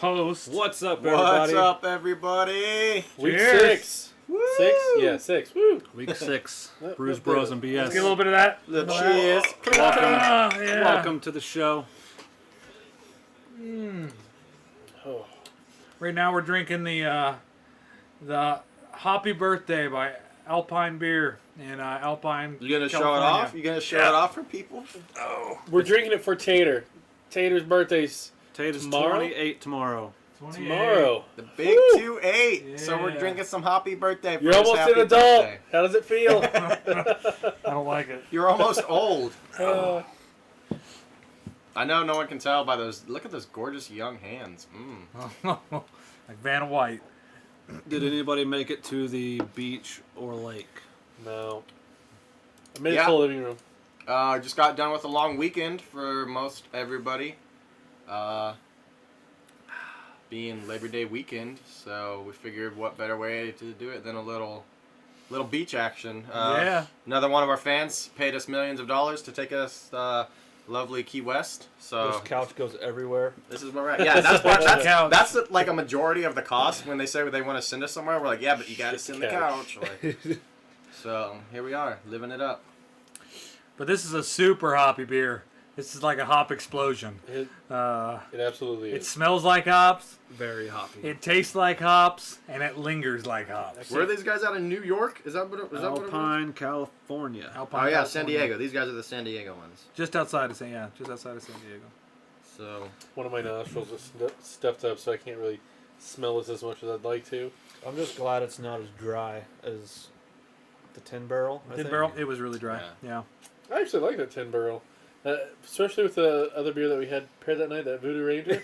host. What's up, everybody? What's up, everybody? Week Cheers. 6. Woo. 6? Yeah, 6. Woo. Week 6. Yep, Brews yep, Bros yep. BS. Let's Get get a little bit of that. The cheers. Welcome to the show. Oh. Right now we're drinking the Hoppy Birthday by Alpine Beer in Alpine, You gonna show it California. off? You gonna show it off for people? We're drinking it for Tater. Tater's birthday's Tate's tomorrow? 28 tomorrow. 28. Tomorrow. The big Woo. 2-8. So we're Yeah. drinking some happy birthday. You're for his almost happy an adult. birthday. How does it feel? I don't like it. You're almost old. Uh, I know no one can tell by those. Look at those gorgeous young hands. Like Vanna White. Did anybody make it to the beach or lake? no. I made it Yeah. to the living room. Just got done with a long weekend for most everybody. Being Labor Day weekend, so we figured what better way to do it than a little beach action. Yeah. Another one of our fans paid us millions of dollars to take us lovely Key West. So This couch goes everywhere. this is where we're at. Yeah, that's like a majority of the cost when they say they want to send us somewhere. We're like, yeah, but you got to Shit send the couch. Like, so here we are, living it up. But this is a super hoppy beer. This is like a hop explosion. It It absolutely is. smells like hops. Very hoppy. It tastes like hops, and it lingers like hops. Where are these guys out in New York? Is that what it was? Alpine, California. Alpine, Oh yeah, California. San Diego. These guys are the San Diego ones. Just outside of San Diego. So One of my nostrils is stuffed up, so I can't really smell this as much as I'd like to. I'm just glad it's not as dry as the tin barrel. I Tin think. barrel, it was really dry. Yeah. I actually like that 10 barrel. Especially with the other beer that we had paired that night, that Voodoo Ranger.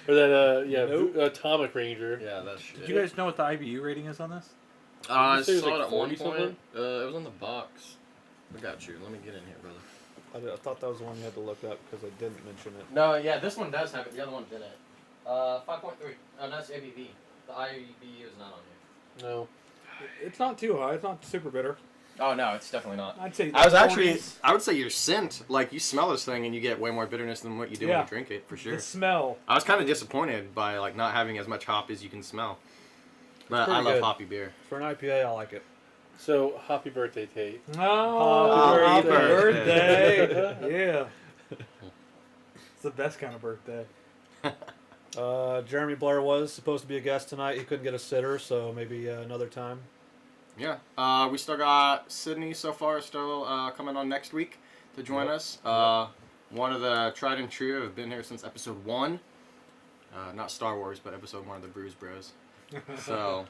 Or that, Nope. Atomic Ranger. yeah, that's shit. Did you guys know what the IBU rating is on this? I Did you say it was saw like it at one 40 point. something? It was on the box. I got you. Let me get in here, brother. I thought that was the one you had to look up because I didn't mention it. No, yeah, this one does have it. The other one didn't. 5.3. Oh, that's ABV. The IBU is not on here. No. It's not too high. It's not super bitter. Oh no, it's definitely not. I'd say. I was the actually, 40s. I would say your scent, like you smell this thing and you get way more bitterness than what you do when Yeah. you drink it, for sure. The smell. I was kind of disappointed by like not having as much hop as you can smell. But pretty I love good. hoppy beer. For an IPA, I like it. So, happy birthday, Tate. Oh, Happy happy birthday. birthday! Yeah. It's the best kind of birthday. Jeremy Blair was supposed to be a guest tonight. He couldn't get a sitter, so maybe another time. Yeah. We still got Sydney so far still coming on next week to join us. One of the tried and true have been here since episode 1. Not Star Wars, but episode 1 of the Brews Bros. So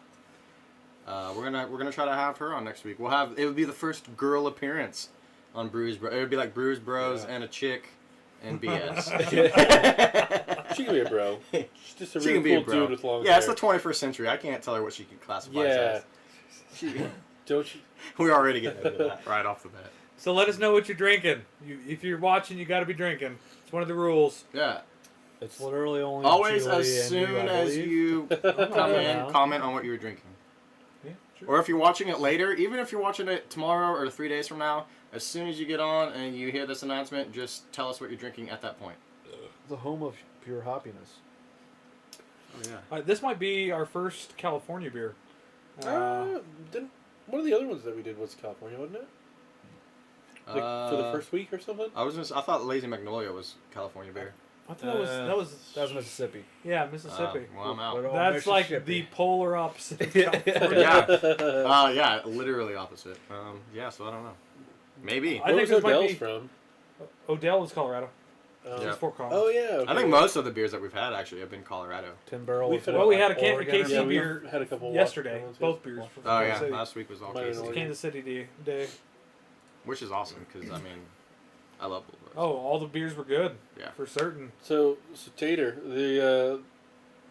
we're gonna try to have her on next week. It would be the first girl appearance on Brews Bros. It would be like Brews Bros and a chick and BS. She can be a bro. She's just a She really can be a cool bro. dude with long Yeah, hair. it's the 21st century. I can't tell her what she can classify Yeah. as. Don't you? We're already getting into that right off the bat. So let us know what you're drinking. If you're watching, you got to be drinking. It's one of the rules. Yeah. It's literally only Always Julie as and you, soon I as believe. you come in, comment on what you were drinking. Yeah, sure. Or if you're watching it later, even if you're watching it tomorrow or 3 days from now, as soon as you get on and you hear this announcement, just tell us what you're drinking at that point. The home of pure happiness. Oh, yeah. This might be our first California beer. Didn't one of the other ones that we did was California, wasn't it? Like for the first week or something? I thought Lazy Magnolia was California beer. I thought that was That was Mississippi. yeah, Mississippi. Well, I'm out. We're all That's like Mississippi. the polar opposite of California. Yeah. Yeah, literally opposite. Yeah, so I don't know. Maybe. I Where think was this might Odell's be from? Odell is Colorado. Yeah. It's Fort Collins. Oh yeah. Okay. I think most of the beers that we've had actually have been Colorado. Tin barrel. We've was had what, Well, we had a like Oregon or KC Yeah, something? we beer had a couple yesterday. ones, Both beers. From Oh Kansas yeah, City. last week was all Might have Casey, known. Kansas City day. which is awesome because I mean, I love Bull Bros. Oh, all the beers were good. Yeah. For certain. So Tater,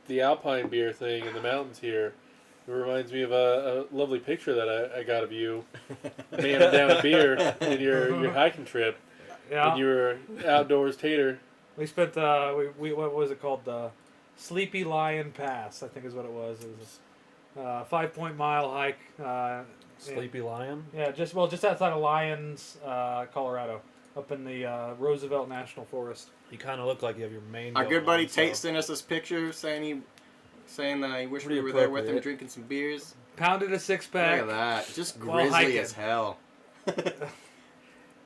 the Alpine beer thing in the mountains here, it reminds me of a lovely picture that I got of you manning down a beer in your hiking trip. Yeah. When you were outdoors, Tater. We spent we what was it called? The Sleepy Lion Pass, I think is what it was. It was a 5 mile hike. Sleepy Lion. Yeah, just outside of Lyons, Colorado. up in the Roosevelt National Forest. You kind of look like you have your main. Our going good buddy on, Tate so- sent us this picture saying that he wished Pretty we were there with him appropriate. drinking some beers. Pounded a Look six-pack. at that. Just While grizzly hiking. as hell.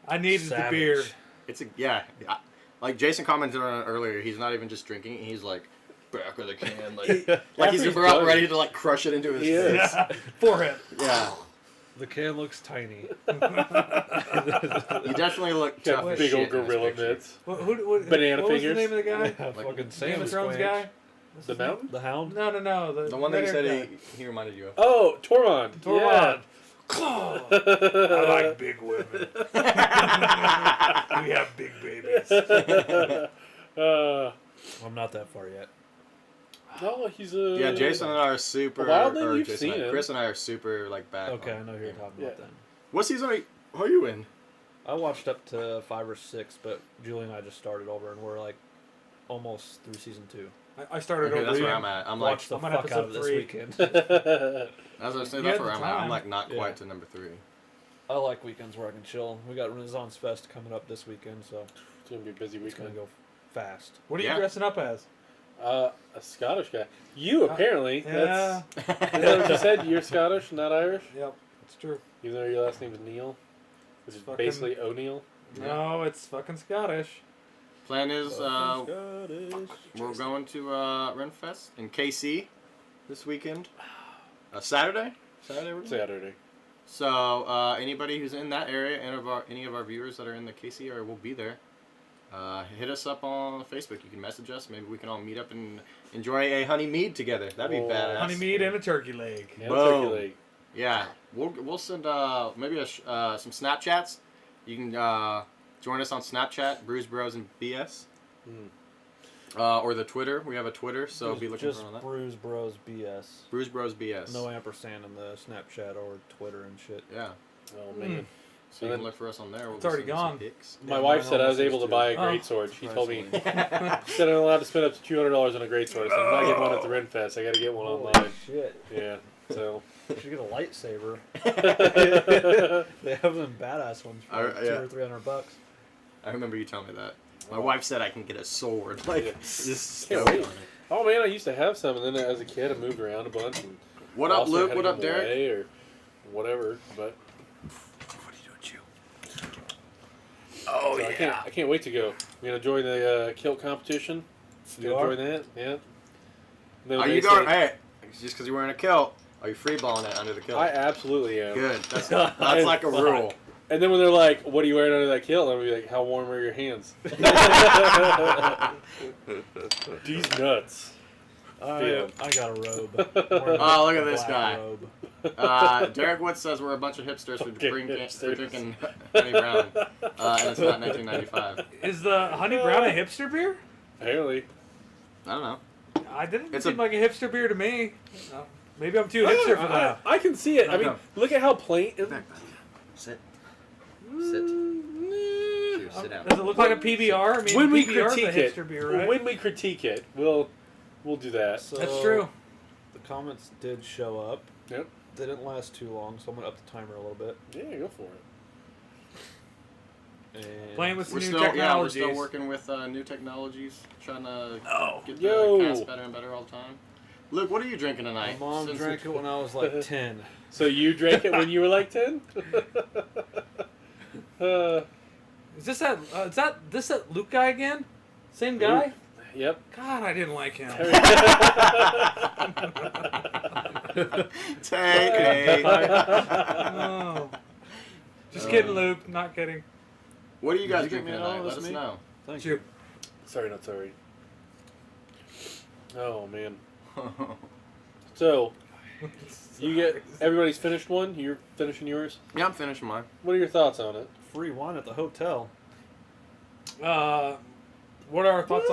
I needed the Savage. beer. It's a yeah. Like Jason commented on it earlier, he's not even just drinking it, he's like back of the can, like he's After about done. ready to like crush it into his He is. face. Yeah. Forehead. Yeah. The can looks tiny. You definitely look Got tough as big shit old in this gorilla picture. mitts. What Banana what fingers. was the name of the guy? Fucking Game Sam of Thrones guy? What's The his name? mountain? The Hound. No. The one that you red-haired said guy. he reminded you of. Oh, Tormund. Tormund. I like big women. We have big babies. I'm not that far yet. No, he's a. Yeah, Jason and I are super. Wildling, or you've Jason and seen I- it. Chris and I are super like back. Okay, I on- know who you're talking Yeah. about then. What season are you in? I watched up to 5 or 6, but Julie and I just started over, and we're like almost through season 2. I started Okay, over. that's where here. I'm at. I'm like, Watched the I'm on fuck out episode of this 3. weekend. as I was saying, You that's had where the I'm at. I'm time. like not Yeah. quite to number 3. I like weekends where I can chill. We got Renaissance Fest coming up this weekend, so It's gonna be a busy it's gonna weekend. go fast. What are you Yeah. dressing up as? A Scottish guy. You apparently. Yeah. That's, is that what you said? You're Scottish, not Irish. Yep, it's true. Even though your last name is Neil, which is Fucking- basically O'Neill. No, it's fucking Scottish. Plan is Scottish. we're going to Renfest in KC this weekend. Saturday. Saturday. we're going? Saturday. So anybody who's in that area, any of our viewers that are in the KC area will be there. Hit us up on Facebook. You can message us. Maybe we can all meet up and enjoy a honey mead together. That'd be Oh. badass. Honey mead and a turkey leg. Yeah, Boom. turkey leg. Yeah, we'll send maybe some Snapchats. You can join us on Snapchat, Brews Bros and BS, or the Twitter. We have a Twitter, so be looking just for on that. Brews Bros BS. Brews Bros BS. No ampersand in the Snapchat or Twitter and shit. Yeah, Oh man. so you can look for us on there. We'll It's be already sending some gone. pics. My Yeah, wife mine said I was almost able to is buy a too. greatsword. She told me. Surprisingly. She said I'm allowed to spend up to $200 on a greatsword. So I'm not getting one at the Renfest. I got to get one Holy online. shit. Yeah. So. You should get a lightsaber. They have them badass ones for like yeah. $200 or $300. I remember you telling me that. My wife said I can get a sword. Like, Yeah. just Can't so wait. funny. Oh man, I used to have some, and then as a kid, I moved around a bunch. And What up, lost it, Luke? had What to up, give 'em Derek? away or whatever. But What are you doing, Chew? so I can't wait to go. We're gonna join the kilt competition. You gonna are? join that? Yeah. Then Are they you say- going? Hey, just because you're wearing a kilt, are you freeballing it under the kilt? I absolutely am. Good. That's like a rule. And then when they're like, "What are you wearing under that kilt?" I'm gonna be like, "How warm are your hands?" These nuts. I got a robe. Oh, look at this guy. Robe. Derek Wood says we're a bunch of hipsters for Fucking drinking hipsters. Honey Brown, and it's not 1995. Is the Honey Brown a hipster beer? Apparently. I don't know. I didn't It's seem a- like a hipster beer to me. Maybe I'm too hipster for that. I can see it. I mean, No. look at how plain. Sit. Sit. Chew, sit down. Does it look like a PBR? I mean, When we PBR is a critique it, hipster beer, right? when we critique it, we'll do that. So That's true. The comments did show up. Yep. They didn't last too long, so I'm gonna up the timer a little bit. Yeah, go for it. And Playing with some We're new still, yeah, we're technologies. still working with new technologies, trying to get Yo. the cast better and better all the time. Luke, what are you drinking my tonight? mom Since drank it when I was like 10. So you drank it when you were like 10? Is this that? This that Luke guy again? Same guy? Yep. God, I didn't like him. Tay. Oh. Just kidding, Luke. Not kidding. What are you guys Did you get drinking me at all? tonight? Let That's us me? know. Thank Shoot. Sorry, not sorry. Oh, man. So, you get everybody's finished one? You're finishing yours? Yeah, I'm finishing mine. What are your thoughts on it? Free wine at the hotel. What are our thoughts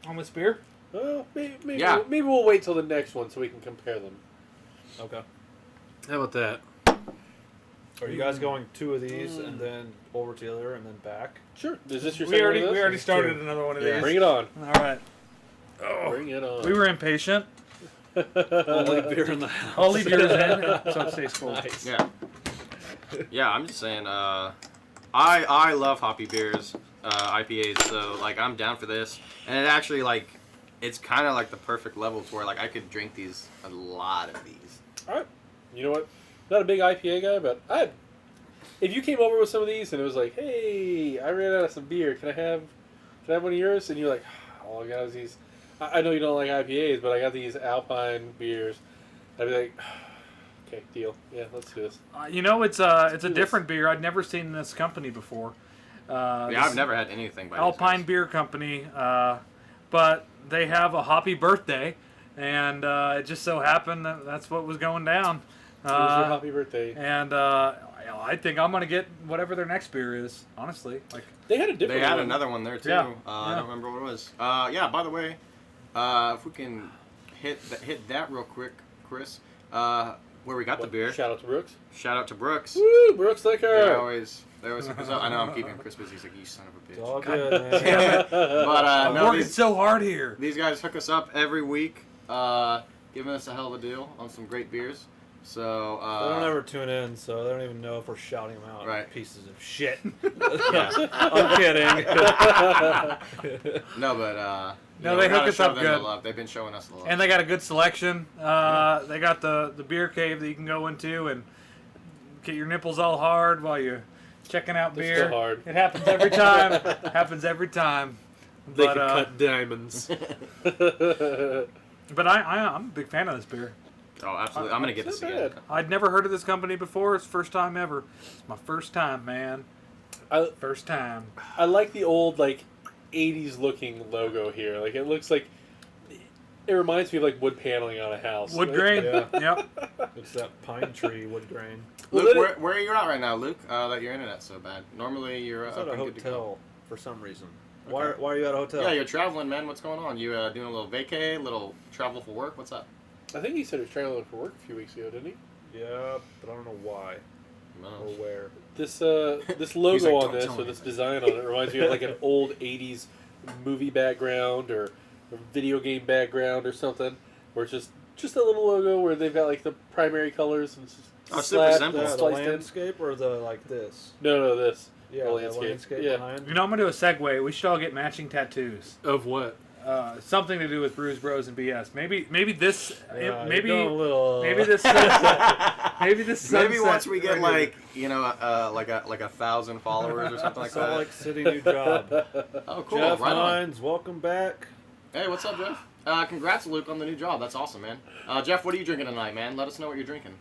on this beer? Well, maybe, Yeah. maybe we'll wait till the next one so we can compare them. Okay. How about that? Are you guys going 2 of these and then over to the other and then back? Sure. Is this your We second already one of we this? already started another one of Yeah. these. Bring it on. All right. Bring it on. We were impatient. Only beer in the house. I'll leave yours in so it stays cool. Nice. Yeah. Yeah, I'm just saying, I love hoppy beers, IPAs. So like I'm down for this, and it actually like it's kind of like the perfect level to where like I could drink a lot of these. All right. You know what? Not a big IPA guy, but if you came over with some of these and it was like, hey, I ran out of some beer. Can I have one of yours? And you're like, all I got is these. I know you don't like IPAs, but I got these Alpine beers. I'd be like, okay, deal. Yeah, let's do this. You know, it's a different beer. I'd never seen this company before. Yeah, I've never had anything by these Alpine guys. Beer Company, but they have a hoppy birthday, and it just so happened that that's what was going down. It was your happy birthday. And I think I'm gonna get whatever their next beer is. Honestly, like They had a different They had one. another one there too. Yeah, I yeah. don't remember what it was. Yeah. By the way, if we can hit that real quick, Chris. Where we got the beer. Shout out to Brooks. Shout out to Brooks. Woo, Brooks They Liquor. always hook us up. I know I'm keeping Chris busy. He's like, you son of a It's bitch. all good, man. damn it, But I'm no, working these so hard here. guys hook us up every week, giving us a hell of a deal on some great beers. So They don't ever tune in, so they don't even know if we're shouting them out. Right. Pieces of shit. yeah. I'm kidding. No, but No, we they gotta hook us show up them the good. love. They've been showing us the love. And they got a good selection. They got the beer cave that you can go into and get your nipples all hard while you're checking out They're beer. still hard. It happens every time. Happens every time. They But, can cut diamonds. But I'm a big fan of this beer. Oh, absolutely. I'm gonna get It's this not again. bad. I'd never heard of this company before. It's the first time ever. It's my first time, man. First time. I like the old like 80s looking logo here. Like it looks like it reminds me of like wood paneling on a house. Wood Like- grain. Yeah. Yep. It's that pine tree wood grain. Well, Luke, let where are you at right now, Luke? That your internet's so bad. Normally you're It's up at a and good to go. hotel for some reason. Okay. Why are you at a hotel? Yeah, you're traveling, man. What's going on? You doing a little vacay, little travel for work? What's up? I think he said he was traveling for work a few weeks ago, didn't he? Yeah, but I don't know why No. or where. This logo like, on "Don't this tell or me." this design on it reminds me of like an old 80s movie background or a video game background or something where it's just a little logo where they've got like the primary colors and Oh, super slapped simple. and The spliced in. landscape or the like this? No, this. Yeah, The the landscape. landscape Yeah. behind. You know, I'm gonna do a segue. We should all get matching tattoos. Of what? Something to do with Brews Bros and BS. Maybe this. Yeah, maybe you're going a little, maybe this. Sunset, maybe this. Maybe sunset once we get right like like 1,000 followers or something like Salt that. Lake City new job. Oh, cool. Jeff Right on. Hines, welcome back. Hey, what's up, Jeff? Congrats, Luke, on the new job. That's awesome, man. Jeff, what are you drinking tonight, man? Let us know what you're drinking.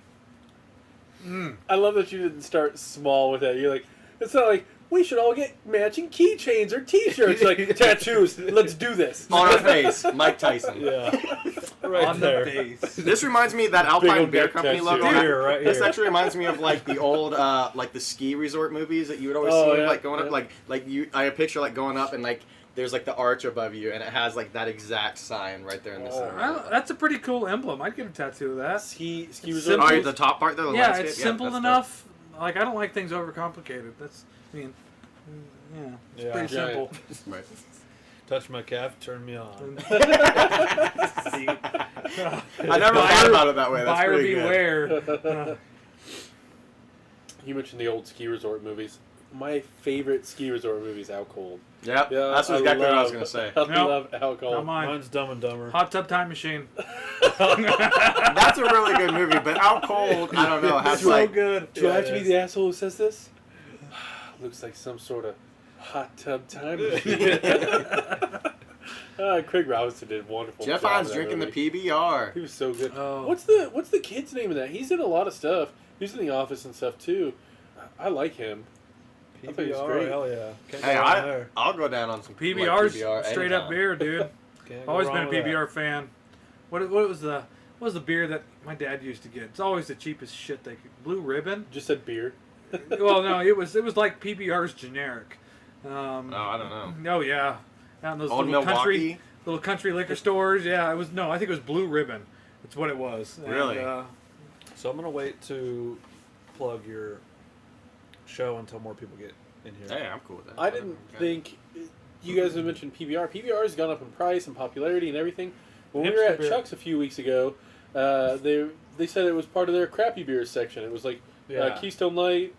I love that you didn't start small with that. You're like, it's not like we should all get matching keychains or T-shirts, like tattoos. Let's do this. On our face, Mike Tyson. Yeah, right on there. the face. This reminds me of that Big Alpine old Beer neck Company tattoo. logo. Here, right This here. actually reminds me of like the old like the ski resort movies that you would always Oh, see yeah, like going yeah. up like you I picture like going up and like there's like the arch above you and it has like that exact sign right there in the center. Well, that's a pretty cool emblem. I'd get a tattoo of that. Ski It's resort. simple. Oh, the top part there, the Yeah, landscape? it's simple that's dope. enough. Like I don't like things overcomplicated. That's yeah, it's Yeah. pretty simple. Right. Touch my calf, turn me on. I never thought about it that way. That's Buyer pretty good. beware. You mentioned the old ski resort movies. My favorite ski resort movie is Out Cold. Yep, Yeah, that's exactly what I was gonna say. I Nope. love Out Not Cold. mine. Mine's Dumb and Dumber. Hot Tub Time Machine. That's a really good movie, but Out Cold, I don't know. Has So like good. Do I have to be the asshole who says this? Looks like some sort of hot tub time machine. Craig Robinson did a wonderful. Jeff job Hines in that drinking movie. the PBR. He was so good. Oh. What's the kid's name of that? He's in a lot of stuff. He's in The Office and stuff too. I like him. I thought he was PBR, great. hell yeah. Can't Hey, go wrong there. I'll go down on some PBR's like PBR straight up anytime. beer, dude. Can't go Always wrong been a with that. PBR fan. What was the beer that my dad used to get? It's always the cheapest shit they could. Blue Ribbon. Just said beer. Well, no, it was like PBR's generic. Oh, I don't know. Oh yeah, out in those Old little Milwaukee. country liquor stores. Yeah, it was I think it was Blue Ribbon. That's what it was. Really? And, So I'm gonna wait to plug your show until more people get in here. Hey, I'm cool with that. I didn't think you guys have mentioned PBR. PBR has gone up in price and popularity and everything. When we were Hipster at beer. Chuck's a few weeks ago, they said it was part of their crappy beers section. It was like Yeah. Keystone Light,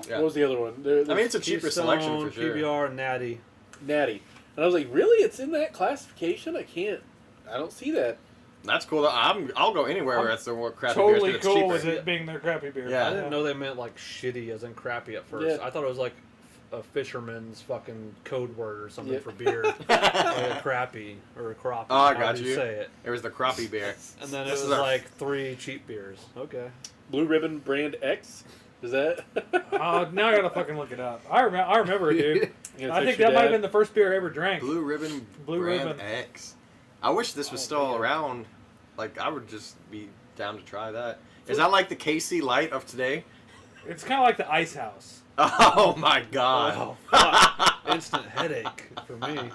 Yeah. What was the other one? I mean, it's a cheaper selection for sure. PBR, Natty. Natty. And I was like, really? It's in that classification? I don't see that. That's cool. I'll go anywhere where it's the crappy Totally beers, 'cause it's cool cheaper. with it being their crappy beer. Yeah. I didn't know they meant like shitty as in crappy at first. Yeah. I thought it was like a fisherman's fucking code word or something Yeah. for beer. Like a crappy or a crappie. Oh, I How got do you. say it. It was the crappie beer. And then This it is was our- like 3 cheap beers. Okay. Blue Ribbon Brand X? Is that? Now I gotta fucking look it up. I remember it, dude. You gonna I think text your that might have dad? been the first beer I ever drank. Blue Ribbon Blue Brand Ribbon. X. I wish this was still around. Like, I would just be down to try that. Is that like the KC Light of today? It's kind of like the Ice House. Oh my god. Oh, fuck. Instant headache for me.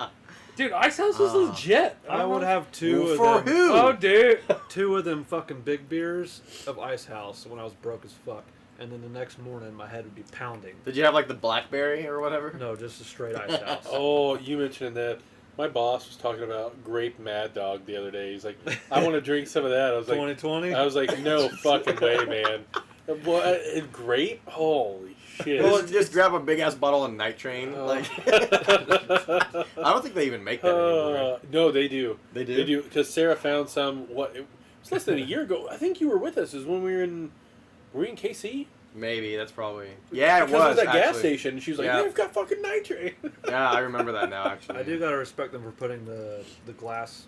Dude, Ice House was legit. I don't would know. have 2 For of them. who? Oh, dude. 2 of them fucking big beers of Ice House when I was broke as fuck. And then the next morning my head would be pounding. Did you have like the blackberry or whatever? No, just a straight Ice House. Oh, you mentioned that. My boss was talking about grape Mad Dog the other day. He's like, I want to drink some of that. I was like, 2020? no fucking way, man. What? Grape? Holy shit. Well, just grab a big ass bottle of Night Train. Oh. Like, I don't think they even make that anymore. No, they do. They do? They do. Because Sarah found some, it was less than a year ago. I think you were with us. It was when were we in KC? Maybe that's probably. Yeah, it Because was. it was at gas actually. station. And she was like, Yeah. they've got fucking nitrate. Yeah, I remember that now. Actually, I do gotta respect them for putting the glass,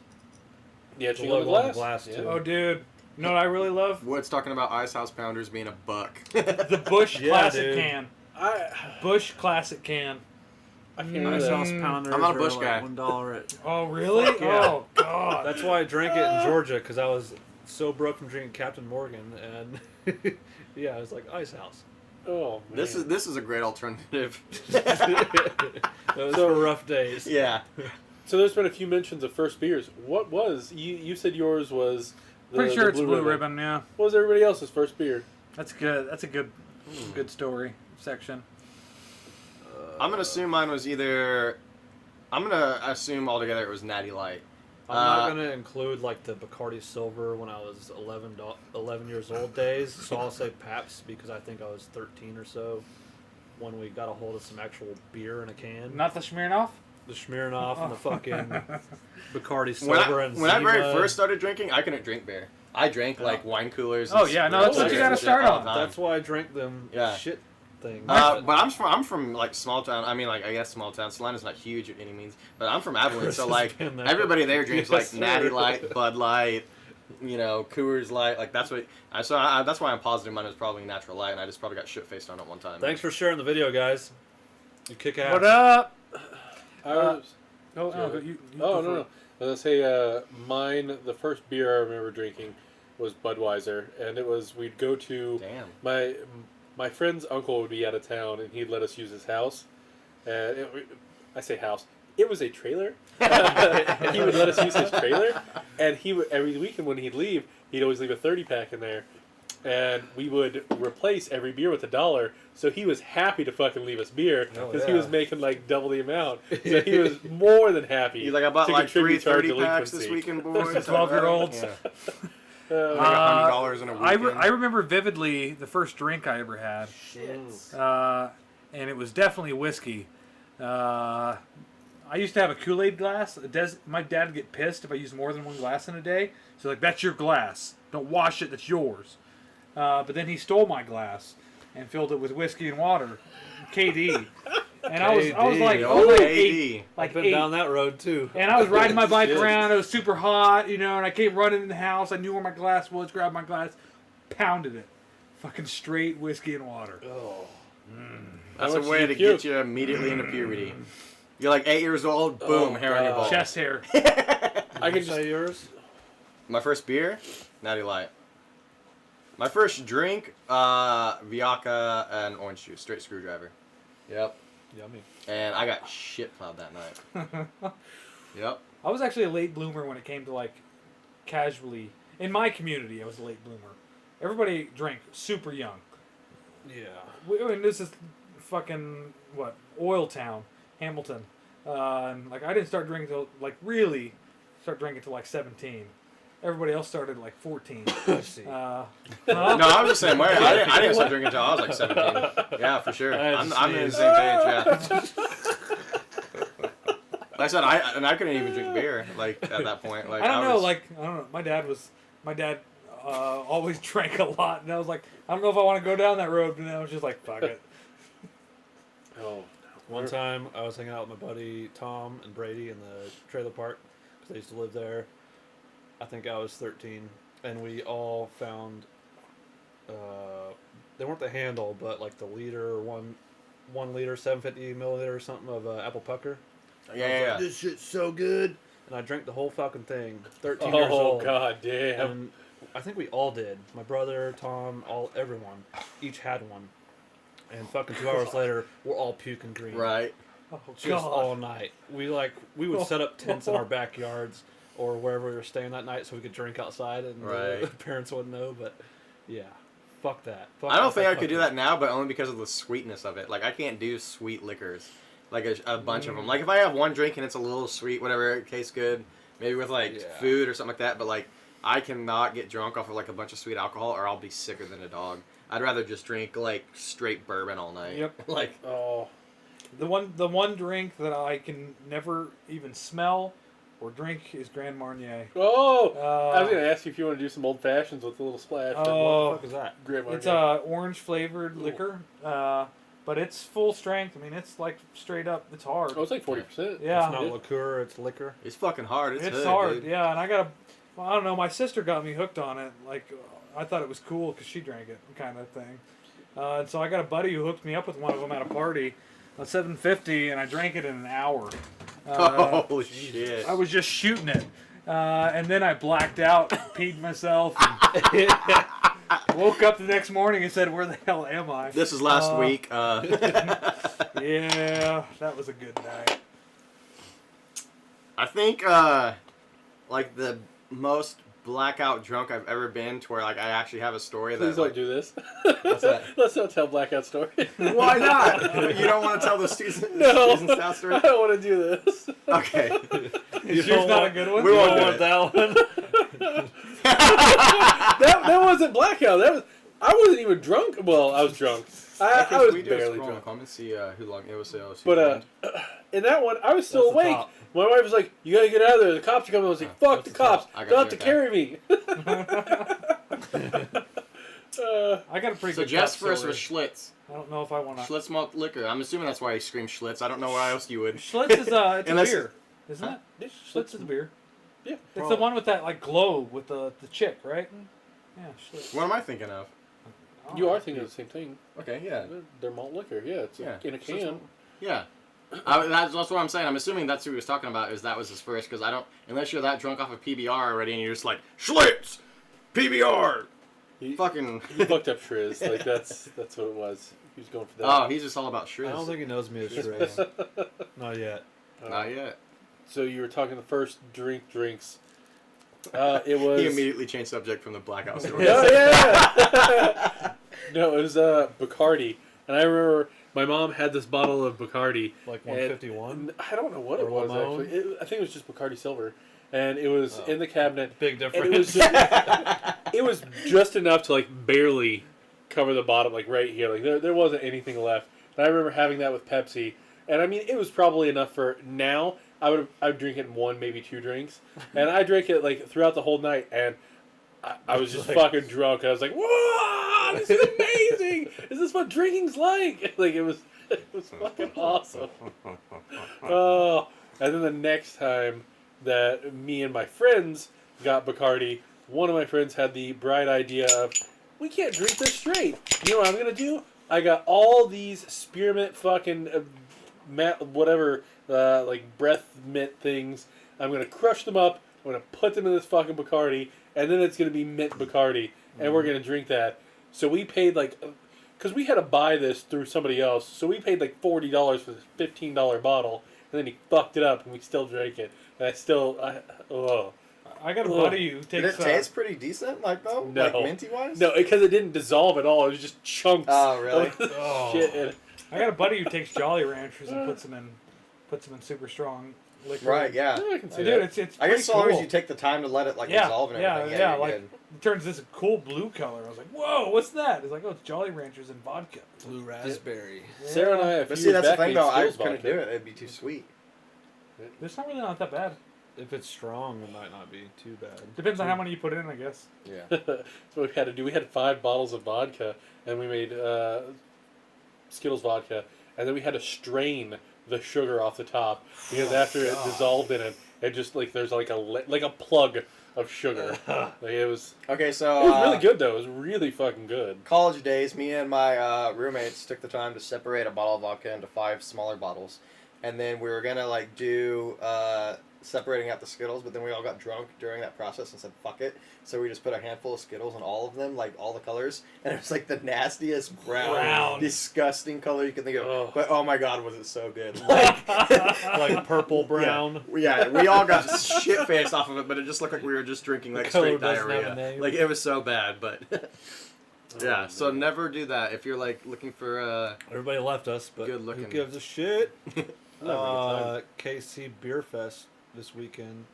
Yeah, the she on the logo on glass. the glass Yeah. too. Oh, dude. You know what I really love? Wood's talking about Ice House Pounders being a buck. The Bush Yeah, Classic dude. can. I Bush Classic can. can't Mm. do Ice that. House Pounders I'm not a are Bush like guy. $1 at. Oh, really? Fuck yeah. Oh, God. That's why I drank it in Georgia, because I was so broke from drinking Captain Morgan, and yeah, I was like Ice House. Oh, man. this is a great alternative. Those were rough days. Yeah. So there's been a few mentions of first beers. What was you said yours was? Pretty sure the it's Blue Ribbon, yeah. What was everybody else's first beer? That's good. That's a good story section. I'm gonna assume mine was either. I'm gonna assume altogether it was Natty Light. I'm not gonna include like the Bacardi Silver when I was 11 years old days, so I'll say Pabst because I think I was 13 or so when we got a hold of some actual beer in a can. Not the Smirnoff? The Smirnoff and the fucking Bacardi When Silver and I very Zima. first started drinking, I couldn't drink beer. I drank like wine coolers. Oh, and yeah, no, that's what you spirits gotta and shit start all on. the time. That's why I drank them Yeah. shit things. But I'm from like small town. I mean, like I guess small town. Salina's not huge at any means, but I'm from Abilene, Chris so has like been there. everybody there drinks Yes, like Natty sir. Light, Bud Light, Coors Light. Like that's what. That's why I'm positive mine was probably Natural Light, and I just probably got shit faced on it one time. Thanks for sharing the video, guys. You kick ass. What up? I was, You oh no. I was gonna say mine. The first beer I remember drinking was Budweiser, and it was we'd go to Damn. my friend's uncle would be out of town, and he'd let us use his house. And I say house. It was a trailer. He would let us use his trailer, and he would every weekend when he'd leave, he'd always leave a 30-pack in there, and we would replace every beer with $1. So he was happy to fucking leave us beer Oh, because he yeah. was making like double the amount. So he was more than happy. He's like, I bought to like contribute to our 3 30-packs this delinquency. weekend, boys. The 12-year-olds. Yeah. Uh, Like $100 in a weekend. I remember vividly the first drink I ever had. And it was definitely whiskey. I used to have a Kool-Aid glass. My dad would get pissed if I used more than one glass in a day. So like, that's your glass. Don't wash it. That's yours. But then he stole my glass and filled it with whiskey and water, KD. And I was like, KD. eight, I've been down that road too. and I was riding my bike Shit. around. It was super hot, and I came running in the house. I knew where my glass was. Grabbed my glass, pounded it, fucking straight whiskey and water. Oh. That's How a much way do to you get you immediately into puberty. You're like 8 years old, boom, hair on your balls. Chest hair. I can Say just yours. My first beer, Natty Light. My first drink, Viaca and orange juice, straight screwdriver. Yep. Yummy. And I got shit plowed that night. Yep. I was actually a late bloomer when it came to like casually. In my community, I was a late bloomer. Everybody drank super young. Yeah. I mean, this is fucking Oil Town, Hamilton. And like I didn't start drinking till like really start drinking till like 17. Everybody else started at like 14. I see. No, I was the same way. I didn't start drinking until I was like 17. Yeah, for sure. I'm in the same page. Yeah. Like I said, I couldn't even drink beer like at that point. Like I don't know. My dad always drank a lot, and I was like, I don't know if I want to go down that road. And I was just like, fuck it. Oh. One time, I was hanging out with my buddy Tom and Brady in the trailer park because I used to live there. I think I was 13, and we all found they weren't the handle, but like the liter, 1 liter, 750 milliliter or something of apple pucker. Yeah. This shit's so good, and I drank the whole fucking thing. 13 years old. Oh god damn! And I think we all did. My brother, Tom, everyone, each had one. And fucking 2 hours later, we're all puking green. Right. Oh, Just God. all night. We would set up tents in our backyards or wherever we were staying that night so we could drink outside and Right. the parents wouldn't know. But yeah, fuck that. I don't think I could do that now, but only because of the sweetness of it. Like I can't do sweet liquors, like a bunch of them. Like if I have one drink and it's a little sweet, whatever, it tastes good, maybe with like food or something like that. But like I cannot get drunk off of like a bunch of sweet alcohol, or I'll be sicker than a dog. I'd rather just drink like straight bourbon all night. Yep. Like The one drink that I can never even smell or drink is Grand Marnier. Oh, I was gonna ask you if you want to do some old fashions with a little splash. What the fuck is that? Great It's Marnier. orange flavored liquor, but it's full strength. I mean, it's like straight up. It's hard. Oh, it's like 40%. Yeah. It's not liqueur, it's liquor. it's fucking hard. It's hood, hard. dude. Yeah, and I don't know. My sister got me hooked on it. Like I thought it was cool because she drank it, kind of thing. And so I got a buddy who hooked me up with one of them at a party, a 750, and I drank it in an hour. Holy shit! I was just shooting it, and then I blacked out, peed myself, and woke up the next morning and said, "Where the hell am I?" This is last week. Yeah, that was a good night. I think like the most blackout drunk I've ever been, to where like I actually have a story that. Please don't like, do this. What's that? Let's not tell blackout story. Why not? You don't want to tell the season stout story? I don't want to do this. Okay. Is yours not a good one? We won't do want it. that one. that wasn't blackout. I wasn't even drunk. Well, I was drunk. I was we do a barely scroll in drunk. the comments, see who long it was. But in that one, I was still That's the awake. top. My wife was like, "You gotta get out of there. The cops are coming." I was like, "Fuck the cops! I got They'll you have to with carry me." I got a pretty so good. Jeff's cup first story. was Schlitz. I don't know if I want to. Schlitz malt liquor. I'm assuming that's why he screamed Schlitz. I don't know why else you would. Schlitz is it's a Unless- beer, isn't it? Yeah, Schlitz is a beer. Yeah, It's the one with that like glow with the chick, right? Yeah, Schlitz. What am I thinking of? You are thinking of the same thing. Okay, yeah. They're malt liquor. Yeah, it's Yeah. in a can. Yeah. That's what I'm saying. I'm assuming that's who he was talking about. Is that was his first? Because I don't, unless you're that drunk off of PBR already, and you're just like Schlitz, PBR, fucking. He fucked up Shriz. Like that's what it was. He was going for that. Oh, he's just all about Shriz. I don't think he knows me as Shriz. Not yet. Not yet. So you were talking the first drinks. It was. He immediately changed subject from the blackout story. Oh yeah. No, it was Bacardi, and I remember my mom had this bottle of Bacardi. Like and 151? I don't know what Or it was Limon? actually. I think it was just Bacardi Silver, and it was in the cabinet. Big And it was difference. it was just enough to like barely cover the bottom, like right here. Like there wasn't anything left. And I remember having that with Pepsi, and I mean it was probably enough for now. I would drink it in one, maybe two drinks, and I drank it like throughout the whole night, and I was just fucking drunk. And I was like, "Whoa, this is amazing! Is this what drinking's like?" Like it was fucking awesome. Oh, and then the next time that me and my friends got Bacardi, one of my friends had the bright idea of, we can't drink this straight. You know what I'm gonna do? I got all these spearmint fucking like breath mint things. I'm gonna crush them up. I'm gonna put them in this fucking Bacardi, and then it's gonna be mint Bacardi, and we're gonna drink that. So we paid like, because we had to buy this through somebody else, so we paid like $40 for this $15 bottle, and then he fucked it up, and we still drank it. And I got a buddy who Did takes. it taste pretty decent, like though? No. Like minty wise? No, because it didn't dissolve at all. It was just chunks. Oh, really? Of shit in it. I got a buddy who takes Jolly Ranchers and puts them in super strong liquor. Right, yeah. Yeah, I can see Dude, that. it's I pretty guess as long as cool. you take the time to let it like Yeah, dissolve and yeah, everything. yeah, you're like- good. It turns this cool blue color. I was like, whoa, what's that? It's like, oh, it's Jolly Ranchers and vodka. Blue raspberry. Sarah and I, a few But see, years that's the back, thing made though. I Skills couldn't vodka. do it. It'd be too sweet. It's not really not that bad. If it's strong, it might not be too bad. Depends on how many you put in, I guess. Yeah. That's what we had to do. We had 5 bottles of vodka, and we made Skittles vodka, and then we had to strain the sugar off the top because after it dissolved in it, it just like there's like a plug of sugar. Like it was Okay, so really good though. It was really fucking good. college days, me and my roommates took the time to separate a bottle of vodka into 5 smaller bottles, and then we were gonna like do separating out the Skittles, but then we all got drunk during that process and said fuck it, so we just put a handful of Skittles on all of them, like all the colors, and it was like the nastiest brown. Disgusting color you can think of. Oh. But oh my god, was it so good! Like purple brown. Yeah, we all got shit faced off of it, but it just looked like we were just drinking like color straight doesn't have a diarrhea. name. Like it was so bad, but yeah. So man. never do that if you're like looking for Everybody left us, but Good looking. who gives a shit? Time. KC Beer Fest this weekend.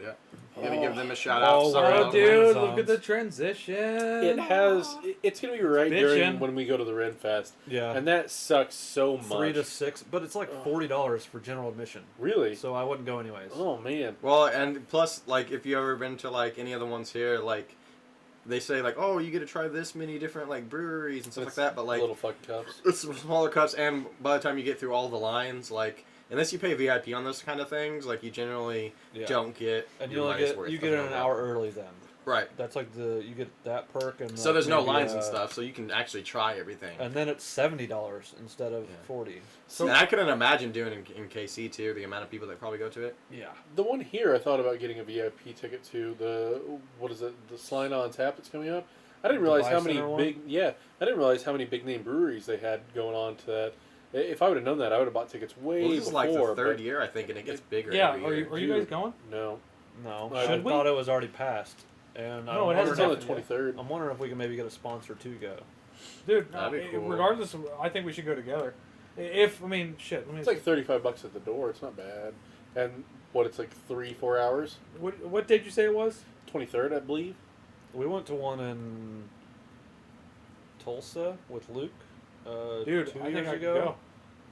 yeah. You gotta give them a shout out. Oh, Sorry, wow, Oh, dude, Renaissance. look at the transition. It has. It's gonna be right Bitchin'. during when we go to the Red Fest, Yeah. and that sucks so much. 3 to 6, but it's like $40 for general admission. Really? So I wouldn't go anyways. Oh man. Well, and plus, like, if you ever been to like any of the ones here, like, they say like, oh, you get to try this many different like breweries and stuff It's like that, but like, little fucking cups. it's smaller cups, and by the time you get through all the lines, like, unless you pay VIP on those kind of things, like, you generally Yeah. don't get And your you only money's get worth you of get it it. an hour early then. Right. That's like you get that perk and So like there's no maybe, lines and stuff, so you can actually try everything. And then it's $70 instead of Yeah. 40. And I couldn't imagine doing it in KC too, the amount of people that probably go to it. Yeah. The one here, I thought about getting a VIP ticket to the what is it? The Slide on Tap that's coming up. I didn't The realize how Buy many Center one? I didn't realize how many big name breweries they had going on to that. If I would have known that, I would have bought tickets way Well, this is before. like the third but year, I think, and it gets bigger. Yeah, every are year. you guys going? No, No. I I Should we? thought it was already passed. And No, I'm it it's hasn't on wondering, the happened 23rd. I'm wondering if we can maybe get a sponsor to go. Dude, That'd be cool. regardless, I think we should go together. If I mean, shit. Let me. It's like $35 at the door. It's not bad. And what? It's like 3-4 hours. what did you say it was? 23rd, I believe. We went to one in Tulsa with Luke. Dude, 2 I think years I could ago, go.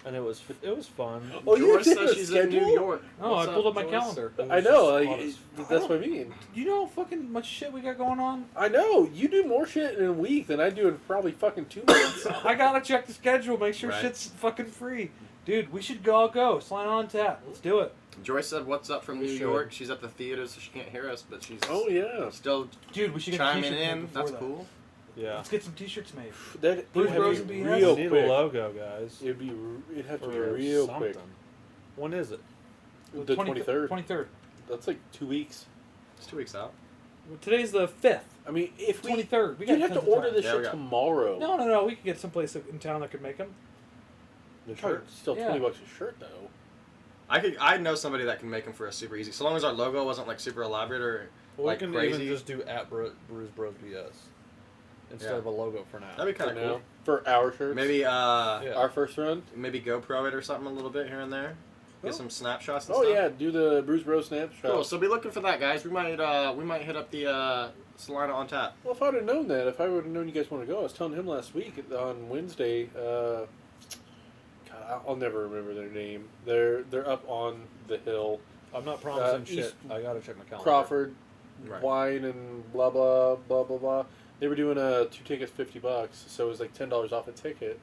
and it was fun. Oh, you Joyce did says a she's in New schedule? York. Oh, What's I pulled up my Joyce? calendar. It was I know. just Like, hot as that's what I mean. You know how fucking much shit we got going on? I know. You do more shit in a week than I do in probably fucking 2 months. I gotta check the schedule, make sure Right. shit's fucking free. Dude, we should all go. Slide on tap. Let's do it. Joyce said, "What's up from We New should. York?" She's at the theater, so she can't hear us, but she's Oh yeah. still Dude, we should get chiming t-shirts made in. before That's that. cool. Yeah. Let's get some t-shirts made. That Brews it'd Bros have to be BS? real We need quick. a logo, guys. It'd have to be For real something. quick. When is it? The 23rd. 23rd. That's like 2 weeks. It's 2 weeks out. Well, today's the 5th. I mean, if we 23rd. We got you'd have to tons of order time. this Yeah, we shit got- tomorrow. No. We could get someplace in town that could make them. The shirt still Yeah. $20 a shirt though. I know somebody that can make them for us super easy, so long as our logo wasn't like super elaborate or Well, like we can crazy. even just do at Brews Bros BS instead Yeah. of a logo for now. That'd be kind For of cool. now. For our shirts. Maybe Yeah. Our first run. maybe GoPro it or something a little bit here and there. Get Oh. some snapshots and Oh stuff. yeah, do the Brews Bros snapshot. Cool. So be looking for that, guys. We might hit up the Salina on tap. Well, if I would have known that, if I would have known you guys want to go, I was telling him last week on Wednesday. God, I'll never remember their name. They're up on the hill. I'm not promising East- shit. I gotta check my calendar. Crawford, Right. wine and blah blah blah blah blah. They were doing 2 tickets $50, so it was like $10 off a ticket.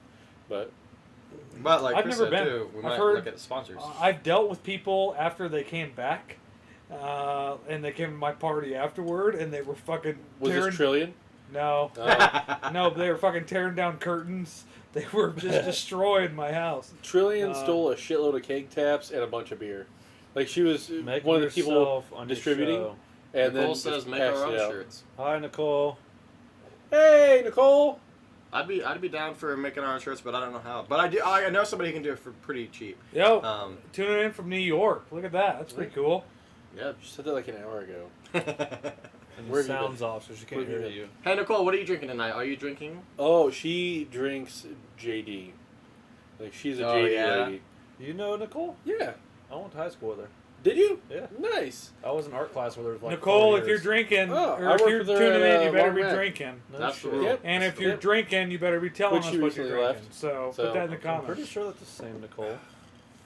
But But like I've Chris never said been. too, we I've might heard- look at sponsors. I've dealt with people after they came back, and they came to my party afterward, and they were fucking was tearing. this Trillion? No, no, they were fucking tearing down curtains. They were just destroying my house. Trillion Uh, stole a shitload of keg taps and a bunch of beer. Like she was Make one of the people yourself on your distributing, show. and Nicole then says just make passed our own it out. shirts. Hi, Nicole. Hey, Nicole. I'd be down for making our own shirts, but I don't know how. But I know somebody who can do it for pretty cheap. Yo, Um, tuning in from New York. Look at that. That's pretty cool. yeah. You said that like an hour ago. And Where the have you sound's off, so she can't Where have you hear been? you. Hey Nicole, what are you drinking tonight? Are you drinking? Oh, she drinks JD. Like she's a Oh, JD yeah? lady. You know Nicole? Yeah. I went to high school with her. Did you? Yeah. Nice. I was in art class where there was like Nicole, 4 if you're years. drinking, Oh, or I if work you're for their, tuning in, you better Long be Mac. drinking. No That's the shit. rule. Yep. And if you're Yep. drinking, you better be telling Which us you what you're recently drinking. left. So So, put that in the I'm comments. pretty sure that's the same Nicole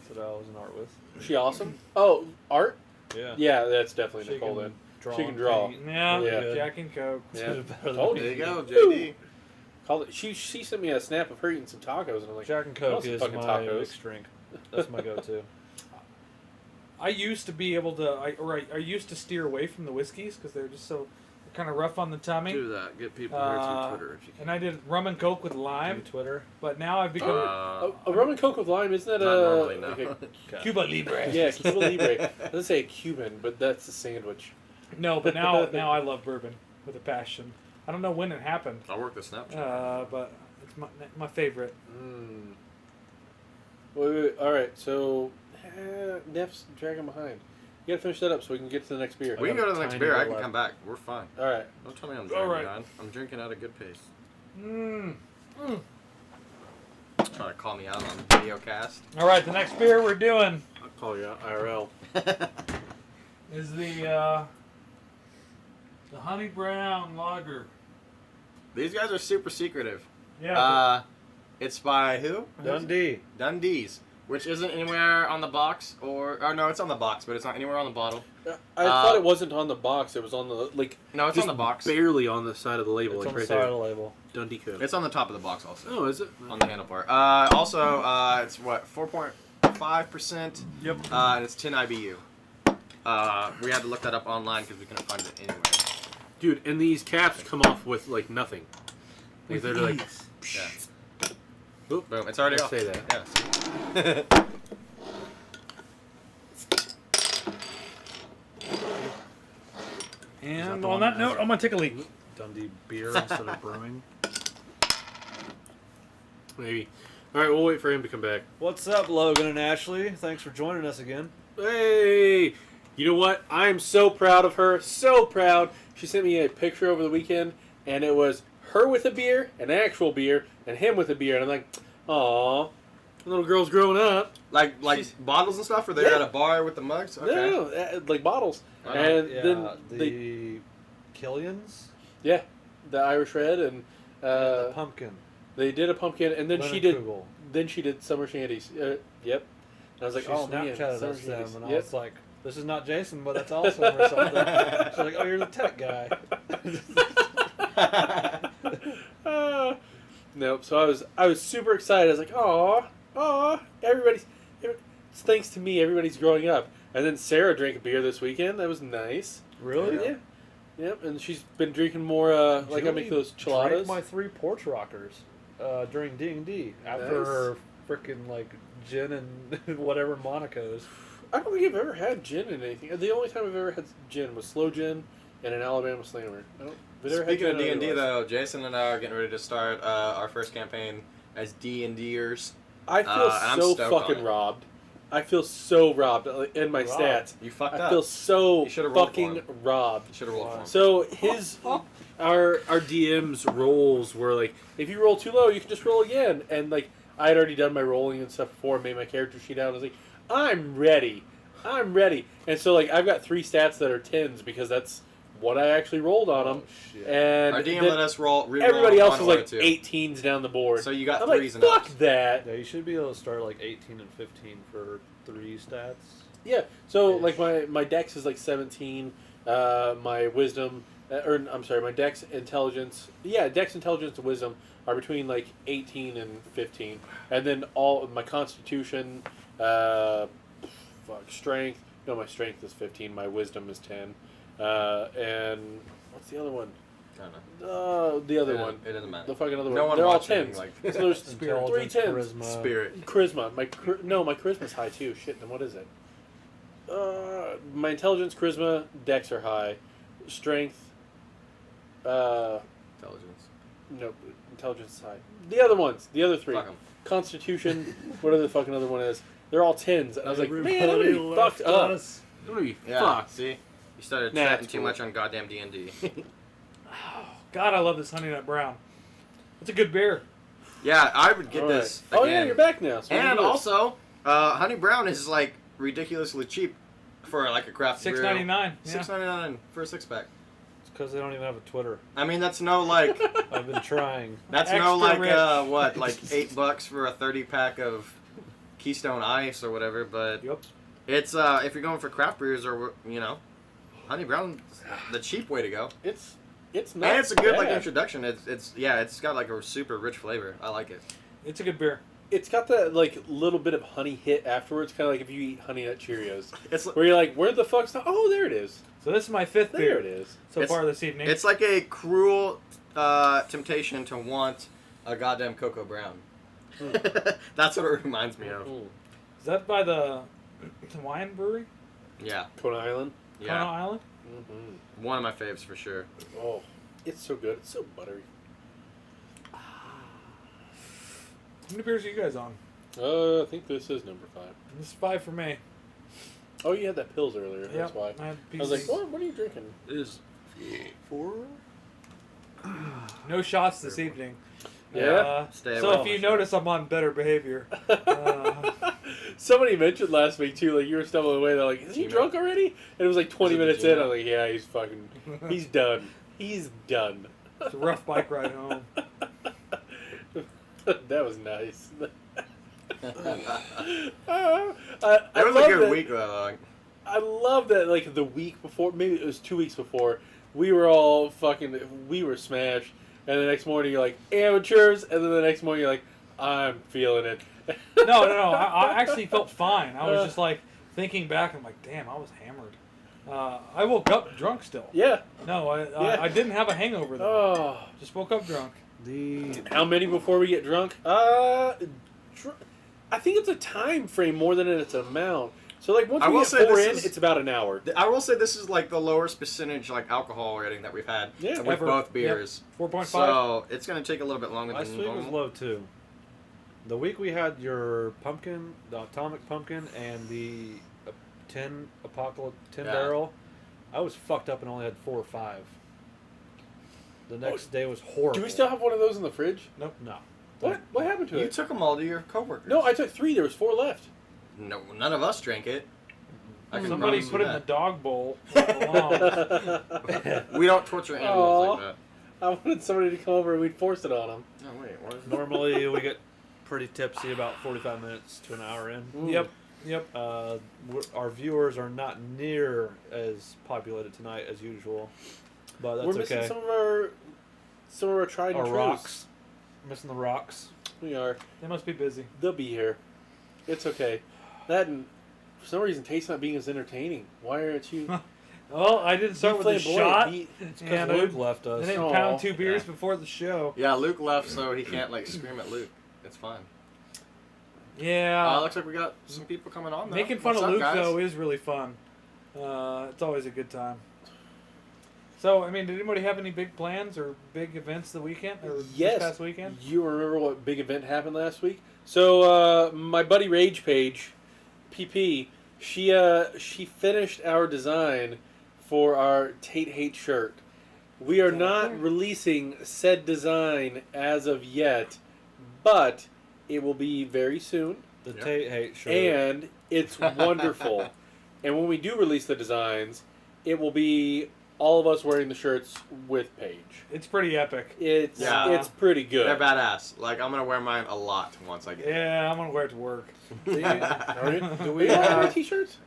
that I was in art with. Is she awesome? Oh, art? Yeah. Yeah, that's definitely She Nicole can then. draw She can and draw. paint. Yeah, Yeah. Jack and Coke. Yeah. Better than Told me. There you go, Woo. JD. Called it. She sent me a snap of her eating some tacos, and I'm like, Jack and I Coke want some is fucking my tacos. mixed drink. That's my go-to. I used to be able to, I used to steer away from the whiskeys because they're just so kind of rough on the tummy. Do that. Get people here through Twitter if you can. And I did rum and Coke with Do lime, Twitter. but now I've become A rum and Coke with lime, isn't that Not normally, no. like a Okay. Cuba Libre. yeah, Cuba Libre. I doesn't say a Cuban, but that's a sandwich. No, but now I love bourbon with a passion. I don't know when it happened, I'll work the Snapchat. but it's my favorite. Mm. Wait. All right, so Neff's dragging behind. You gotta finish that up so we can get to the next beer. We can go to the next tiny beer. I bit can left. come back. We're fine. All right. Don't tell me I'm All dragging right. behind. I'm drinking at a good pace. Mm. Trying to call me out on video cast. All right, the next beer we're doing I'll call you out IRL. is the Honey Brown Lager. These guys are super secretive. Yeah. It's by who? Dundee. Dundee's, which isn't anywhere on the box or no, it's on the box, but it's not anywhere on the bottle. I thought it wasn't on the box. It was on the like. No, it's just on the box. Barely on the side of the label, It's like on the right side there. of the label. Dundee Coke. It's on the top of the box also. Oh, is it? On the handlebar. Also, it's what 4.5%. Yep. And it's 10 IBU. We had to look that up online because we couldn't find it anywhere. Dude, and these caps come off with like nothing. Like, they're like. Yeah. Oop. Boom. It's already Let's off. say that. Yeah. And the on one that that note, has- I'm gonna take a leak. Dundee beer instead of brewing. Maybe. All right, we'll wait for him to come back. What's up, Logan and Ashley? Thanks for joining us again. Hey, you know what? I am so proud of her. So proud. She sent me a picture over the weekend, and it was her with a beer, an actual beer, and him with a beer. And I'm like, aw, little girl's growing up. Like She's- bottles and stuff, or they're Yeah. at a bar with the mugs. Okay. No, like bottles. Wow. And Yeah, then the Killians, yeah, the Irish Red, and the pumpkin. they did a pumpkin, and then she Kugel. did summer shandies. Yep. And I was like, She oh man, Snapchatted summer us them, shandies. and I Yep. was like, "This is not Jason, but that's awesome." Or something. She's like, "Oh, you're the tech guy." No, so I was super excited. I was like, aw, it's thanks to me, everybody's growing up. And then Sarah drank a beer this weekend. That was nice. Really? Yeah. Yep, and she's been drinking more, like I make those Drank chiladas. my 3 porch rockers during D&D after Nice. her freaking like gin and whatever Monaco's. I don't think I've ever had gin in anything. The only time I've ever had gin was slow gin and an Alabama Slammer. I've never had Speaking of gin D&D, otherwise. though, Jason and I are getting ready to start our first campaign as D&Ders. I feel and I'm so stoked on fucking it. robbed. I feel so robbed in my Robbed? stats. You fucked I up. feel so You should've rolled for fucking him. robbed. You should have rolled for him. So our DM's rolls were like, if you roll too low, you can just roll again. And like I had already done my rolling and stuff before, made my character sheet out. I was like, I'm ready. And so like I've got 3 stats that are 10s because that's what I actually rolled on them. shit. And Our DM then let us roll. Re-roll everybody else on was one like or two. 18s down the board. So you got I'm 3s like, and fuck ups. that. Yeah, you should be able to start like 18 and 15 for 3 stats. Yeah. So Ish. like my dex is like 17. My wisdom, my dex, intelligence. Yeah, dex, intelligence, and wisdom are between like 18 and 15, and then all my constitution, strength. No, my strength is 15. My wisdom is 10. And what's the other one? I don't know. The other one. It doesn't matter. The fucking other No one. one They're all watching, 10s. like- So there's Intelligence, 3 10s. charisma. Spirit. Charisma. My charisma's high too. Shit. Then what is it? My intelligence, charisma, dex are high. Strength. Intelligence. No, intelligence is high. The other ones. The other 3. Fuck 'em. Constitution. Whatever the fucking other one is. They're all 10s. And I was like, man, I'm gonna Everybody be fucked left up. us. I'm gonna be Yeah. fucked. See, you started Nah, chatting it's too cool. much on goddamn D&D. God, I love this Honey Nut Brown. It's a good beer. Yeah, I would get All right. this. Oh yeah, again. you're back now. So we can And do this. also, Honey Brown is like ridiculously cheap for like a craft brew. $6.99. $6.99 for a 6-pack. It's because they don't even have a Twitter. I mean, that's no like. I've been trying. That's Extra no like rich. what, like $8 for a 30-pack of Keystone Ice or whatever. But Yep. it's if you're going for craft brews or Honey Brown's the cheap way to go. It's not. And it's a good like bad. introduction. It's got like a super rich flavor. I like it. It's a good beer. It's got that like little bit of honey hit afterwards, kind of like if you eat Honey Nut Cheerios, It's where you're like, where the fuck's the? Oh, there it is. So this is my 5th There beer it is. so It's- far this evening. it's like a cruel temptation to want a goddamn Cocoa Brown. That's what it reminds me of. Mm. Is that by the Hawaiian Brewery? Yeah, Kona Island. Kona yeah. Island? Mm-hmm. One of my faves for sure. Oh, it's so good. It's so buttery. How many beers are you guys on? I think this is number 5. This is 5 for me. Oh, you had that pills earlier. That's why. I had I was like, pieces. what are you drinking? Is 4? No shots this evening. Yeah. Stay So away. if you notice, I'm on better behavior. Somebody mentioned last week too, like you were stumbling away. They're like, "Is he Gino. drunk already?" And it was like 20 Was it minutes Gino? in. I was like, "Yeah, he's done. He's done." It's a rough bike ride home. That was nice. It I was a love good that- week though. I love that. Like the week before, maybe it was 2 weeks before, we were all we were smashed. And the next morning you're like amateurs, and then the next morning you're like, I'm feeling it. No. I actually felt fine. I was just like thinking back. I'm like, damn, I was hammered. I woke up drunk still. Yeah. No, Yeah. I didn't have a hangover though. Oh. Just woke up drunk. How many before we get drunk? I think it's a time frame more than it's an amount. So like once I we will get say 4 this in, is- it's about an hour. I will say this is like the lowest percentage like alcohol rating that we've had Yeah. with Ever. both beers. 4.5. So it's gonna take a little bit longer Last than week was normal. low too. The week we had your pumpkin, the atomic pumpkin, and the tin apocalypse tin Yeah. barrel, I was fucked up and only had 4 or 5. The next day was horrible. Do we still have one of those in the fridge? Nope. No. What happened to You it? took them all to your coworkers. No, I took 3. There was 4 left. No, none of us drank it. I can Somebody promise put you it in the that. dog bowl. along. We don't torture animals like Aw. that. I wanted somebody to come over and we'd force it on them. No, wait, what is it? Normally we get pretty tipsy about 45 minutes to an hour in. Yep. Our viewers are not near as populated tonight as usual, but that's We're missing okay. some of our tried and Our trues. rocks, missing the rocks. We are. They must be busy. They'll be here. It's okay. That and for some reason tastes not being as entertaining. Why aren't you? Well, I didn't start with a shot. It's because And Luke left I us. didn't Aw. pound 2 beers Yeah. before the show. Yeah, Luke left, so he can't like scream at Luke. It's fine. Yeah. Looks like we got some people coming on. Though. Making fun What's of up, Luke guys? though is really fun. It's always a good time. So, I mean, did anybody have any big plans or big events the weekend or Yes. this past weekend? You remember what big event happened last week? So my buddy Rage Page, PP, she finished our design for our Tate Hate shirt. We are not releasing said design as of yet, but it will be very soon, The Yep. Tate Hate shirt. and it's wonderful. And when we do release the designs, it will be all of us wearing the shirts with Paige. It's pretty epic. It's Yeah. it's pretty good. They're badass. Like I'm gonna wear mine a lot once I get. Yeah, I'm gonna wear it to work. Do you- Are you? do Are we you wearing my have, t-shirts?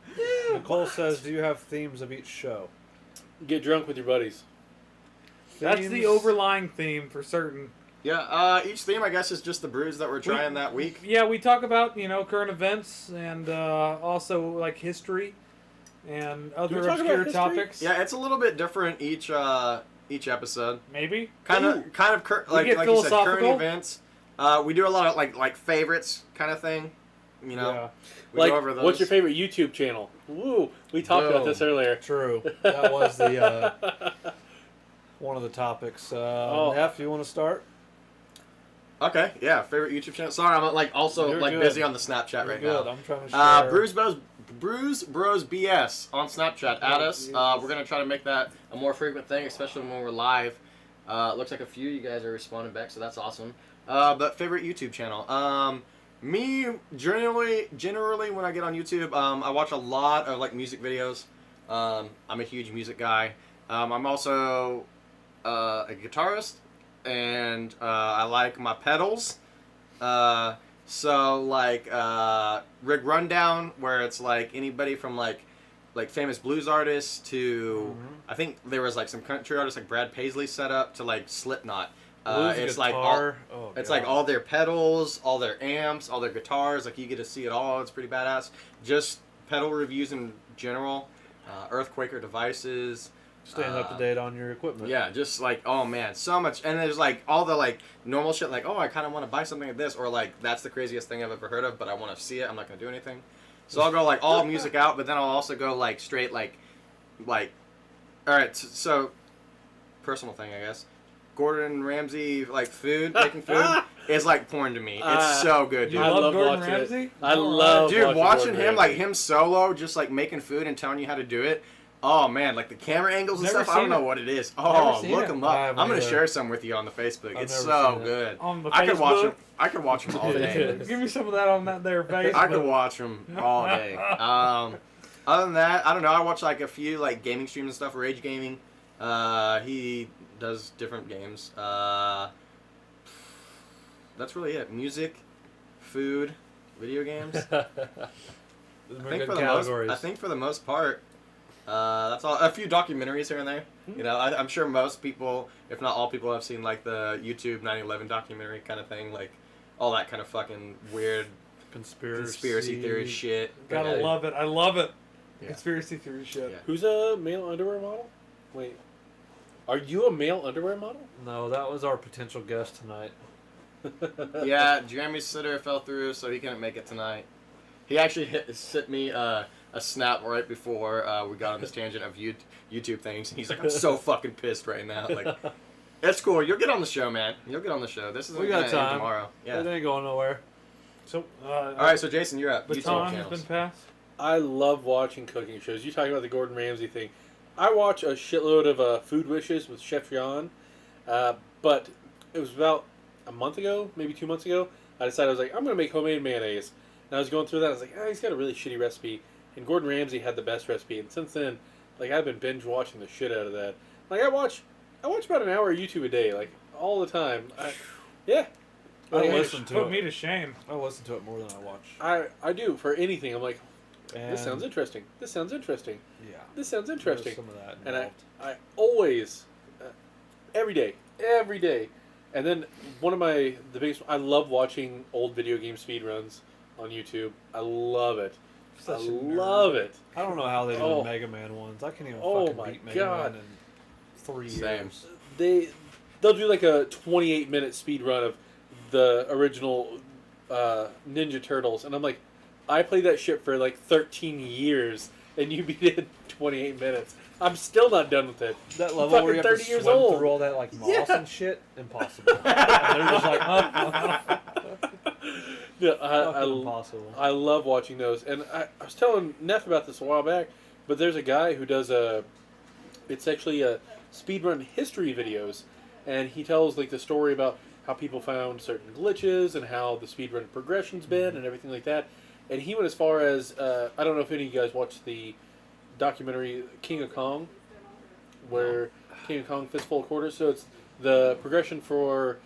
Nicole says, do you have themes of each show? Get drunk with your buddies. That's the Themes- overlying theme for certain. Yeah. Each theme, I guess, is just the brews that we're trying that week. Yeah, we talk about current events and also like history and we other talk about obscure history? topics. Yeah, it's a little bit different each episode. Maybe. Kind of like get you said, current philosophical. events. We do a lot of like favorites kind of thing. You know, Yeah. we Like, go over those. what's your favorite YouTube channel? Woo! We talked about this earlier. True. That was the one of the topics. Neff, you want to start? Okay, yeah, favorite YouTube channel. Sorry, I'm like also You're like good. busy on the Snapchat You're right good. now. I'm trying to share. Brews Bros BS on Snapchat. Add us. We're gonna try to make that a more frequent thing, especially when we're live. Looks like a few of you guys are responding back, so that's awesome. But favorite YouTube channel. Me, generally, when I get on YouTube, I watch a lot of like music videos. I'm a huge music guy. I'm also a guitarist, and I like my pedals. So like Rig Rundown, where it's like anybody from like famous blues artists to I think there was like some country artists like Brad Paisley set up to like Slipknot. It's like all their pedals, all their amps, all their guitars. Like you get to see it all. It's pretty badass. Just pedal reviews in general. Earthquaker devices. Staying up to date on your equipment. Yeah, just like, oh man, so much. And there's like all the like normal shit like, oh, I kind of want to buy something like this, or like that's the craziest thing I've ever heard of, but I want to see it. I'm not going to do anything. So I'll go like all music out, but then I'll also go like straight like all right, so personal thing, I guess. Gordon Ramsay like food, making food is like porn to me. It's so good, dude. I love Gordon Ramsay. I love dude, watching him Ramsay. like him solo, just like making food and telling you how to do it. Oh man, like the camera angles and Never stuff. I don't seen know it. what it is. Never Oh, seen look it. them I up. haven't I'm gonna either. share some with you on the Facebook. I've It's never so seen it. good. On the I could watch Facebook? them. I could watch them all day. Give me some of that on that there face. I could watch them all day. Other than that, I don't know. I watch like a few like gaming streams and stuff. Rage Gaming. He does different games. That's really it. Music, food, video games. I think for the most part, that's all. A few documentaries here and there. You know, I'm sure most people, if not all people, have seen like the YouTube 9/11 documentary kind of thing, like all that kind of fucking weird conspiracy theory shit. Gotta love it. I love it. Yeah. Conspiracy theory shit. Yeah. Who's a male underwear model? Wait, are you a male underwear model? No, that was our potential guest tonight. Yeah, Jeremy Sitter fell through, so he couldn't make it tonight. He actually sent me a snap right before we got on this tangent of YouTube things. He's like, I'm so fucking pissed right now. Like, it's cool. You'll get on the show, man. You'll get on the show. This isn't We got gonna end time. tomorrow. Yeah. It ain't going nowhere. So, All right, so Jason, you're up. YouTube baton has channels. been passed. I love watching cooking shows. You talking about the Gordon Ramsay thing. I watch a shitload of Food Wishes with Chef John, but it was about a month ago, maybe 2 months ago, I decided I was like, I'm going to make homemade mayonnaise. And I was going through that, I was like, he's got a really shitty recipe. And Gordon Ramsay had the best recipe. And since then, like, I've been binge watching the shit out of that. Like, I watch about an hour of YouTube a day, like, all the time. Yeah. I Like, listen to Put it. me to shame. I listen to it more than I watch. I do, for anything. I'm like, And this sounds interesting. This sounds interesting. Yeah. This sounds There's interesting. some of that And involved. I always, every day. And then one of the biggest, I love watching old video game speedruns on YouTube. I love it. Such I a nerd. love it. I don't know how they do Oh. the Mega Man ones. I can't even Oh fucking my beat Mega God. Man in 3 Same. years. They'll do like a 28-minute speed run of the original Ninja Turtles. And I'm like, I played that shit for like 13 years and you beat it in 28 minutes. I'm still not done with it. That level Fucking where you have 30 to years swim old. through all that like moss Yeah. and shit, impossible. And they're just like, Yeah, fucking impossible. I love watching those. And I was telling Neff about this a while back, but there's a guy who does it's actually a speedrun history videos, and he tells like the story about how people found certain glitches and how the speedrun progression's been and everything like that. And he went as far as, I don't know if any of you guys watched the documentary King of Kong, where King of Kong Fistful of Quarters. So it's the progression for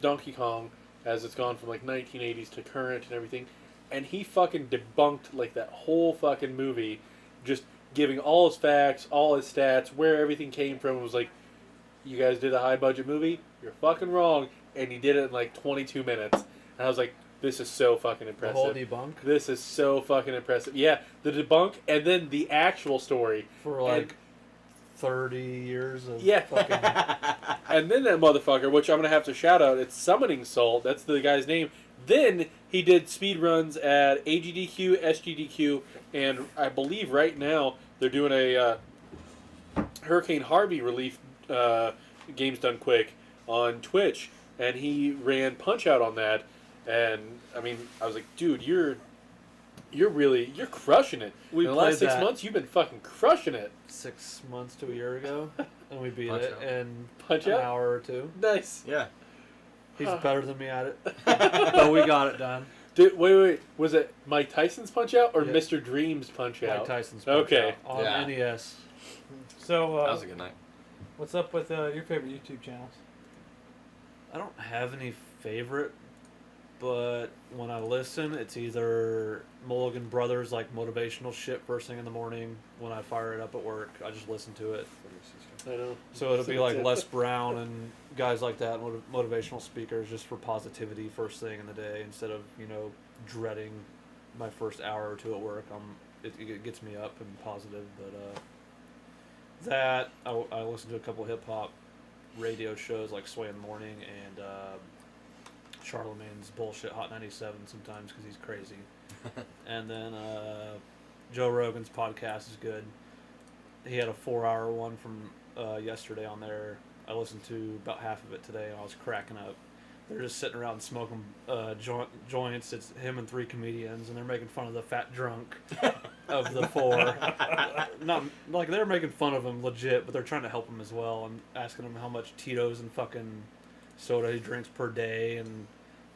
Donkey Kong as it's gone from like 1980s to current and everything. And he fucking debunked like that whole fucking movie, just giving all his facts, all his stats, where everything came from. It was like, you guys did a high budget movie? You're fucking wrong. And he did it in like 22 minutes. And I was like, this is so fucking The impressive. whole debunk This is so fucking impressive. Yeah, the debunk and then the actual story. for like 30 years of Yeah. fucking... And then that motherfucker, which I'm going to have to shout out, it's Summoning Salt. That's the guy's name. Then he did speed runs at AGDQ, SGDQ, and I believe right now they're doing a Hurricane Harvey relief games done quick on Twitch. And he ran Punch-Out on that. And, I mean, I was like, dude, you're crushing it. We In the last played 6 that. months, you've been fucking crushing it. 6 months to a year ago, and we beat Punch it Out. in Punch an Out? hour or two. Nice. Yeah. He's better than me at it. But we got it done. Wait. Was it Mike Tyson's Punch Out or Yeah. Mr. Dream's Punch Out? Mike Tyson's Punch Okay. Out on Yeah. NES. So, That was a good night. what's up with your favorite YouTube channels? I don't have any favorite, but when I listen, it's either Mulligan Brothers, like motivational shit first thing in the morning. When I fire it up at work, I just listen to it. I know. So it'll be like Les Brown and guys like that, motivational speakers, just for positivity first thing in the day instead of, dreading my first hour or two at work. It gets me up and positive. But I listen to a couple hip hop radio shows like Sway in the Morning and Charlemagne's bullshit Hot 97 sometimes because he's crazy. And then Joe Rogan's podcast is good. He had a 4-hour one from yesterday on there. I listened to about half of it today and I was cracking up. They're just sitting around smoking joints. It's him and 3 comedians, and they're making fun of the fat drunk of the 4. Not like they're making fun of him legit, but they're trying to help him as well and asking him how much Tito's and fucking soda he drinks per day and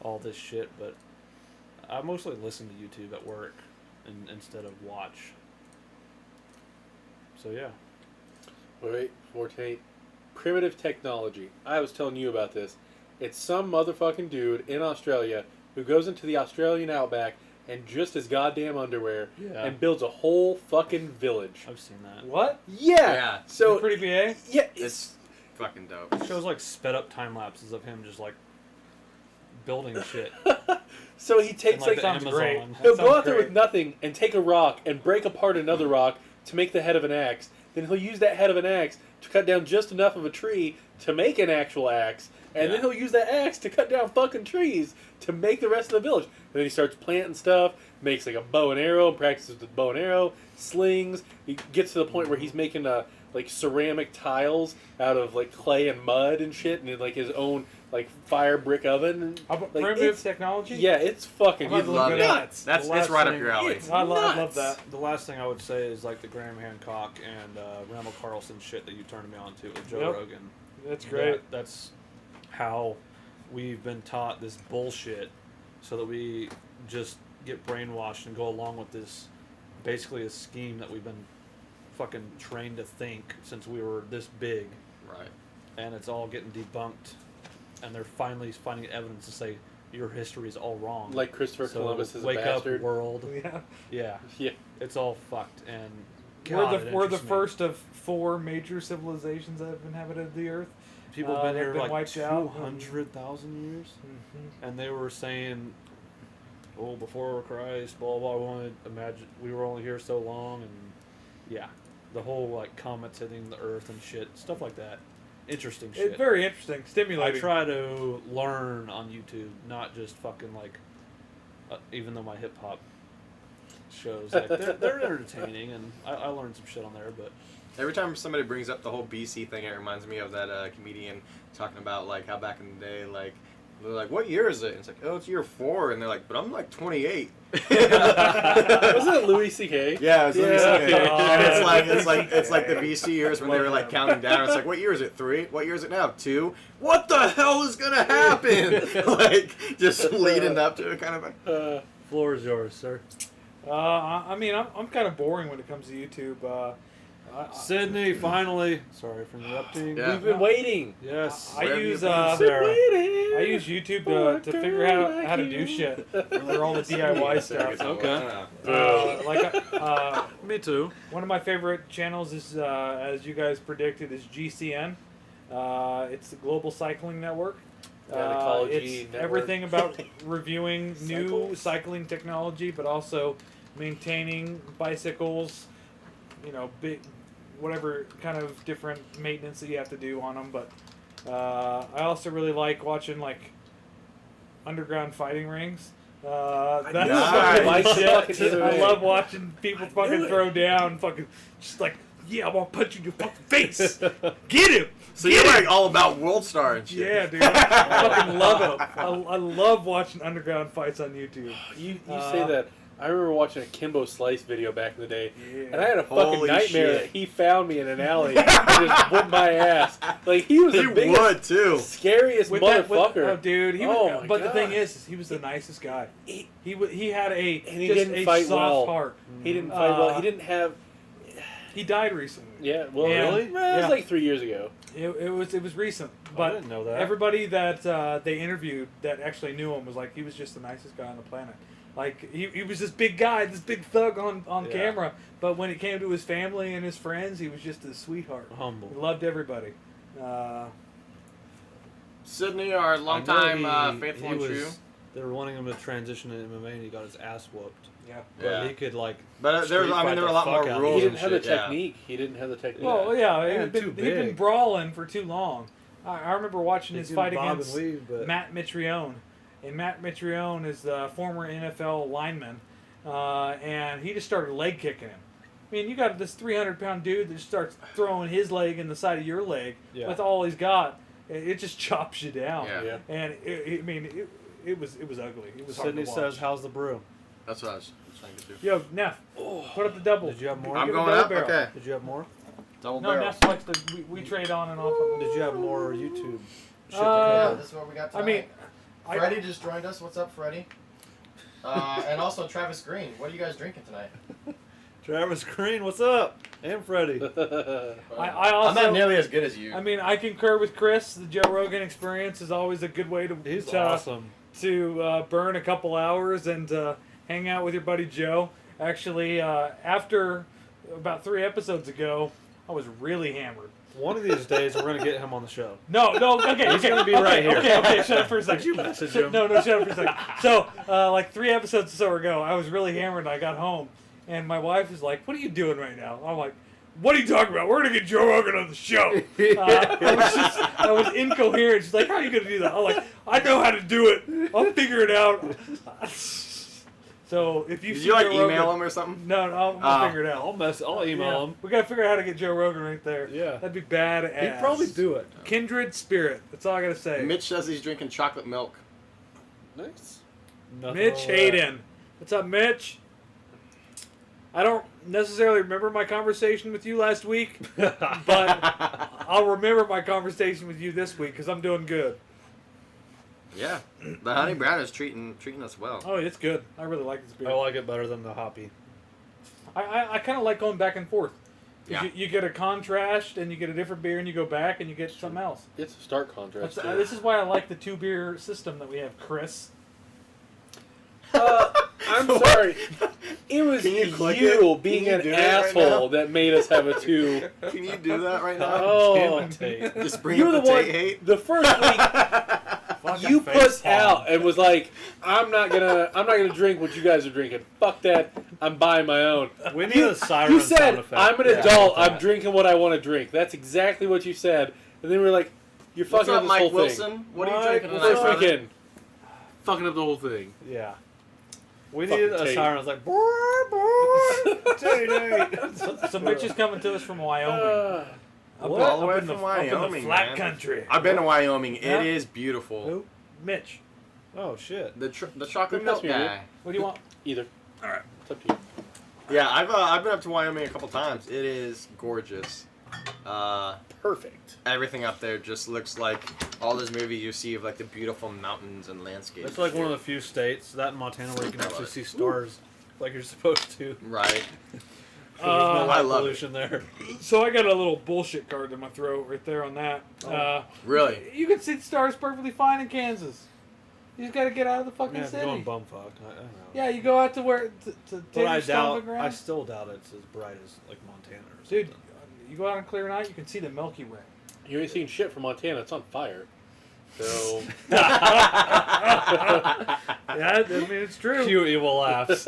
all this shit. But I mostly listen to YouTube at work instead of watch. So yeah. Wait, Forte. Primitive technology. I was telling you about this. It's some motherfucking dude in Australia who goes into the Australian outback and just his goddamn underwear and builds a whole fucking village. I've seen that. What? Yeah. So Pretty BA? yeah, It's fucking dope. It shows like sped up time lapses of him just like building shit. so he takes And, like, the sounds great. Amazon. he'll That go sounds out there great. with nothing and take a rock and break apart another rock to make the head of an axe. Then he'll use that head of an axe to cut down just enough of a tree to make an actual axe. And then he'll use that axe to cut down fucking trees to make the rest of the village. And then he starts planting stuff, makes like a bow and arrow, practices with bow and arrow, slings. He gets to the point where he's making like ceramic tiles out of like clay and mud and shit, and like his own like fire brick oven. And, How about like, primitive it's- technology? Yeah, it's fucking I'd love it. nuts. That's The last it's right up thing- your alley. It's I love nuts. that. The last thing I would say is like the Graham Hancock and Randall Carlson shit that you turned me on to with Joe Yep. Rogan. That's great. That's how we've been taught this bullshit so that we just get brainwashed and go along with this basically a scheme that we've been fucking trained to think since we were this big, Right. and it's all getting debunked, and they're finally finding evidence to say your history is all wrong. Like Christopher So Columbus is a wake up, bastard. world. Yeah. Yeah, Yeah. it's all fucked, and We're God, the it we're the interests me. first of 4 major civilizations that have inhabited the earth. People have been they've here been like wiped out. 200,000 years, Mm-hmm. and they were saying, "Oh, before Christ, blah blah." Imagine we were only here so long, and yeah, the whole like comets hitting the Earth and shit, stuff like that. Interesting shit. It's very interesting, I stimulating. try to learn on YouTube, not just fucking like. Even though my hip hop shows like they're entertaining, and I learned some shit on there, but. Every time somebody brings up the whole BC thing, it reminds me of that comedian talking about like how back in the day, like they're like, "What year is it?" And it's like, "Oh, it's year 4," and they're like, "But I'm like 28." Wasn't it Louis C.K.? Yeah, it's Louis C.K. okay. And it's like the BC years when they were like counting down. It's like, what year is it? 3? What year is it now? 2? What the hell is gonna happen? Like just leading up to it, kind of. Floor is yours, sir. I mean, I'm kind of boring when it comes to YouTube. Sydney, finally. Sorry for interrupting. Yeah. We've been waiting. Yes. I Where have use you been, Sarah? I use YouTube to figure out how to do shit for all the DIY stuff. Okay. Me too. One of my favorite channels is, as you guys predicted, is GCN. It's the Global Cycling Network. Gynecology It's Network. everything about reviewing new Cycles. cycling technology, but also maintaining bicycles. Big, whatever kind of different maintenance that you have to do on them. But I also really like watching like underground fighting rings. That's Nice. fucking shit. I Nice. love watching people fucking throw down, fucking just like, yeah, I'm gonna punch you in your fucking face. Get him. So you're like all about World Star and shit. Yeah, dude. I fucking love it. I love watching underground fights on YouTube. You say that. I remember watching a Kimbo Slice video back in the day, Yeah. and I had a fucking Holy nightmare shit. that he found me in an alley and just whooped my ass. Like, he was He the biggest, would too. scariest motherfucker. Oh, dude. Oh, my but the thing God. is, he was the nicest guy. He had a And he just didn't a fight soft well. heart. He didn't fight well. He didn't have. He died recently. Yeah, well, Yeah. really? Well, it was Yeah. like 3 years ago. It was recent, I but didn't know that. everybody that they interviewed that actually knew him was like he was just the nicest guy on the planet. Like he was this big guy, this big thug on Yeah. camera, but when it came to his family and his friends, he was just a sweetheart. Humble. He loved everybody. Sydney, our I know longtime faithful he and was- true. They were wanting him to transition to MMA, and he got his ass whooped. Yeah. But Yeah. he could like. But street there fight were a the lot more fuck out of rules. He him. didn't have the shit, yeah. technique. He didn't have the technique. Well, yeah, Yeah, he'd been too he'd been big. brawling for too long. I remember watching He his can fight bob and against weave, but- Matt Mitrione, and Matt Mitrione is the former NFL lineman, and he just started leg kicking him. I mean, you got this 300-pound dude that just starts throwing his leg in the side of your leg Yeah. with all he's got. It just chops you down. Yeah. Yeah. And it was ugly. It was Sydney hard to watch. says, "How's the brew? That's what I was trying to do. Yo, Neff, put up the double. Did you have more? I'm Give it going double up. barrel. Okay. Did you have more? Double No, barrel. Neff likes to. We trade on and off. On Did you have more YouTube? Shit Uh, to This is what we got I tonight. mean, Freddie just joined us. What's up, Freddie? And also Travis Green. What are you guys drinking tonight? Travis Green, what's up? And Freddie. I also. I'm not nearly as good as you. I mean, I concur with Chris. The Joe Rogan experience is always a good way to He's awesome. to burn a couple hours and hang out with your buddy Joe. Actually, after about 3 episodes ago, I was really hammered. One of these days, we're gonna get him on the show. No, okay, He's okay, gonna be okay, right here. Okay, shut up for a second. Did you message him? No, shut up for a second. So, like 3 episodes or so ago, I was really hammered. And I got home, and my wife was like, "What are you doing right now?" I'm like, "What are you talking about? We're gonna get Joe Rogan on the show." I was incoherent. She's like, "How are you gonna do that?" I'm like, "I know how to do it. I'll figure it out." So if you Did see you like Joe email Rogan, him or something? no, I'll figure it out. I'll email Yeah. him. We gotta figure out how to get Joe Rogan right there. Yeah. That'd be badass. He'd probably do it. Kindred spirit. That's all I gotta say. Mitch says he's drinking chocolate milk. Nice. Nothing Mitch wrong with that. Hayden. What's up, Mitch? I don't necessarily remember my conversation with you last week, but I'll remember my conversation with you this week because I'm doing good. Yeah, the honey brown is treating us well. Oh, it's good. I really like this beer. I like it better than the Hoppy. I kind of like going back and forth. 'Cause Yeah. You get a contrast and you get a different beer and you go back and you get something else. It's a stark contrast. This is why I like the 2 beer system that we have, Chris. I'm sorry. It was Can you you, click it? being Can you an do it right asshole now? that made us have a 2. Can you do that right now? Oh, Tate. Just bring you're up the the one. Tate hate. The first week Fucking you face put palm. out and was like, I'm not gonna drink what you guys are drinking. Fuck that. I'm buying my own. We need a siren You sound said effect. I'm an Yeah. adult. Yeah. I'm drinking what I want to drink. That's exactly what you said. And then we were like, you're What's fucking up, up this Mike whole Wilson? thing. What are you Mike drinking Well, tonight, this brother? weekend, fucking up the whole thing. Yeah. We Fucking needed a Tate. siren. It's like, brr, brr, Tate. So Mitch is coming to us from Wyoming. Up, What? All the way up in from up in Wyoming, the flat man. country. I've been to Wyoming. Yeah. It is beautiful. Who? Mitch. Oh, shit. The chocolate Who milk must be, dude? guy. What do you want? Either. All right. It's up to you. Yeah, I've been up to Wyoming a couple times. It is gorgeous. Perfect. Everything up there just looks like all those movies you see of like the beautiful mountains and landscapes. It's like one of the few states, that in Montana, where you can actually see stars like you're supposed to. Right. There's no I light love it. pollution there. So I got a little bullshit card in my throat right there on that. Really? You can see the stars perfectly fine in Kansas. You just got to get out of the fucking Yeah, if you're going city. bumfuck. I don't know. Yeah, you go out to where to But take I your stomping doubt. I ground. still doubt it's as bright as like Montana or Dude, something. you go out on a clear night, you can see the Milky Way. You ain't seen shit from Montana. It's on fire. So. Yeah, I mean it's true. Cue evil laughs.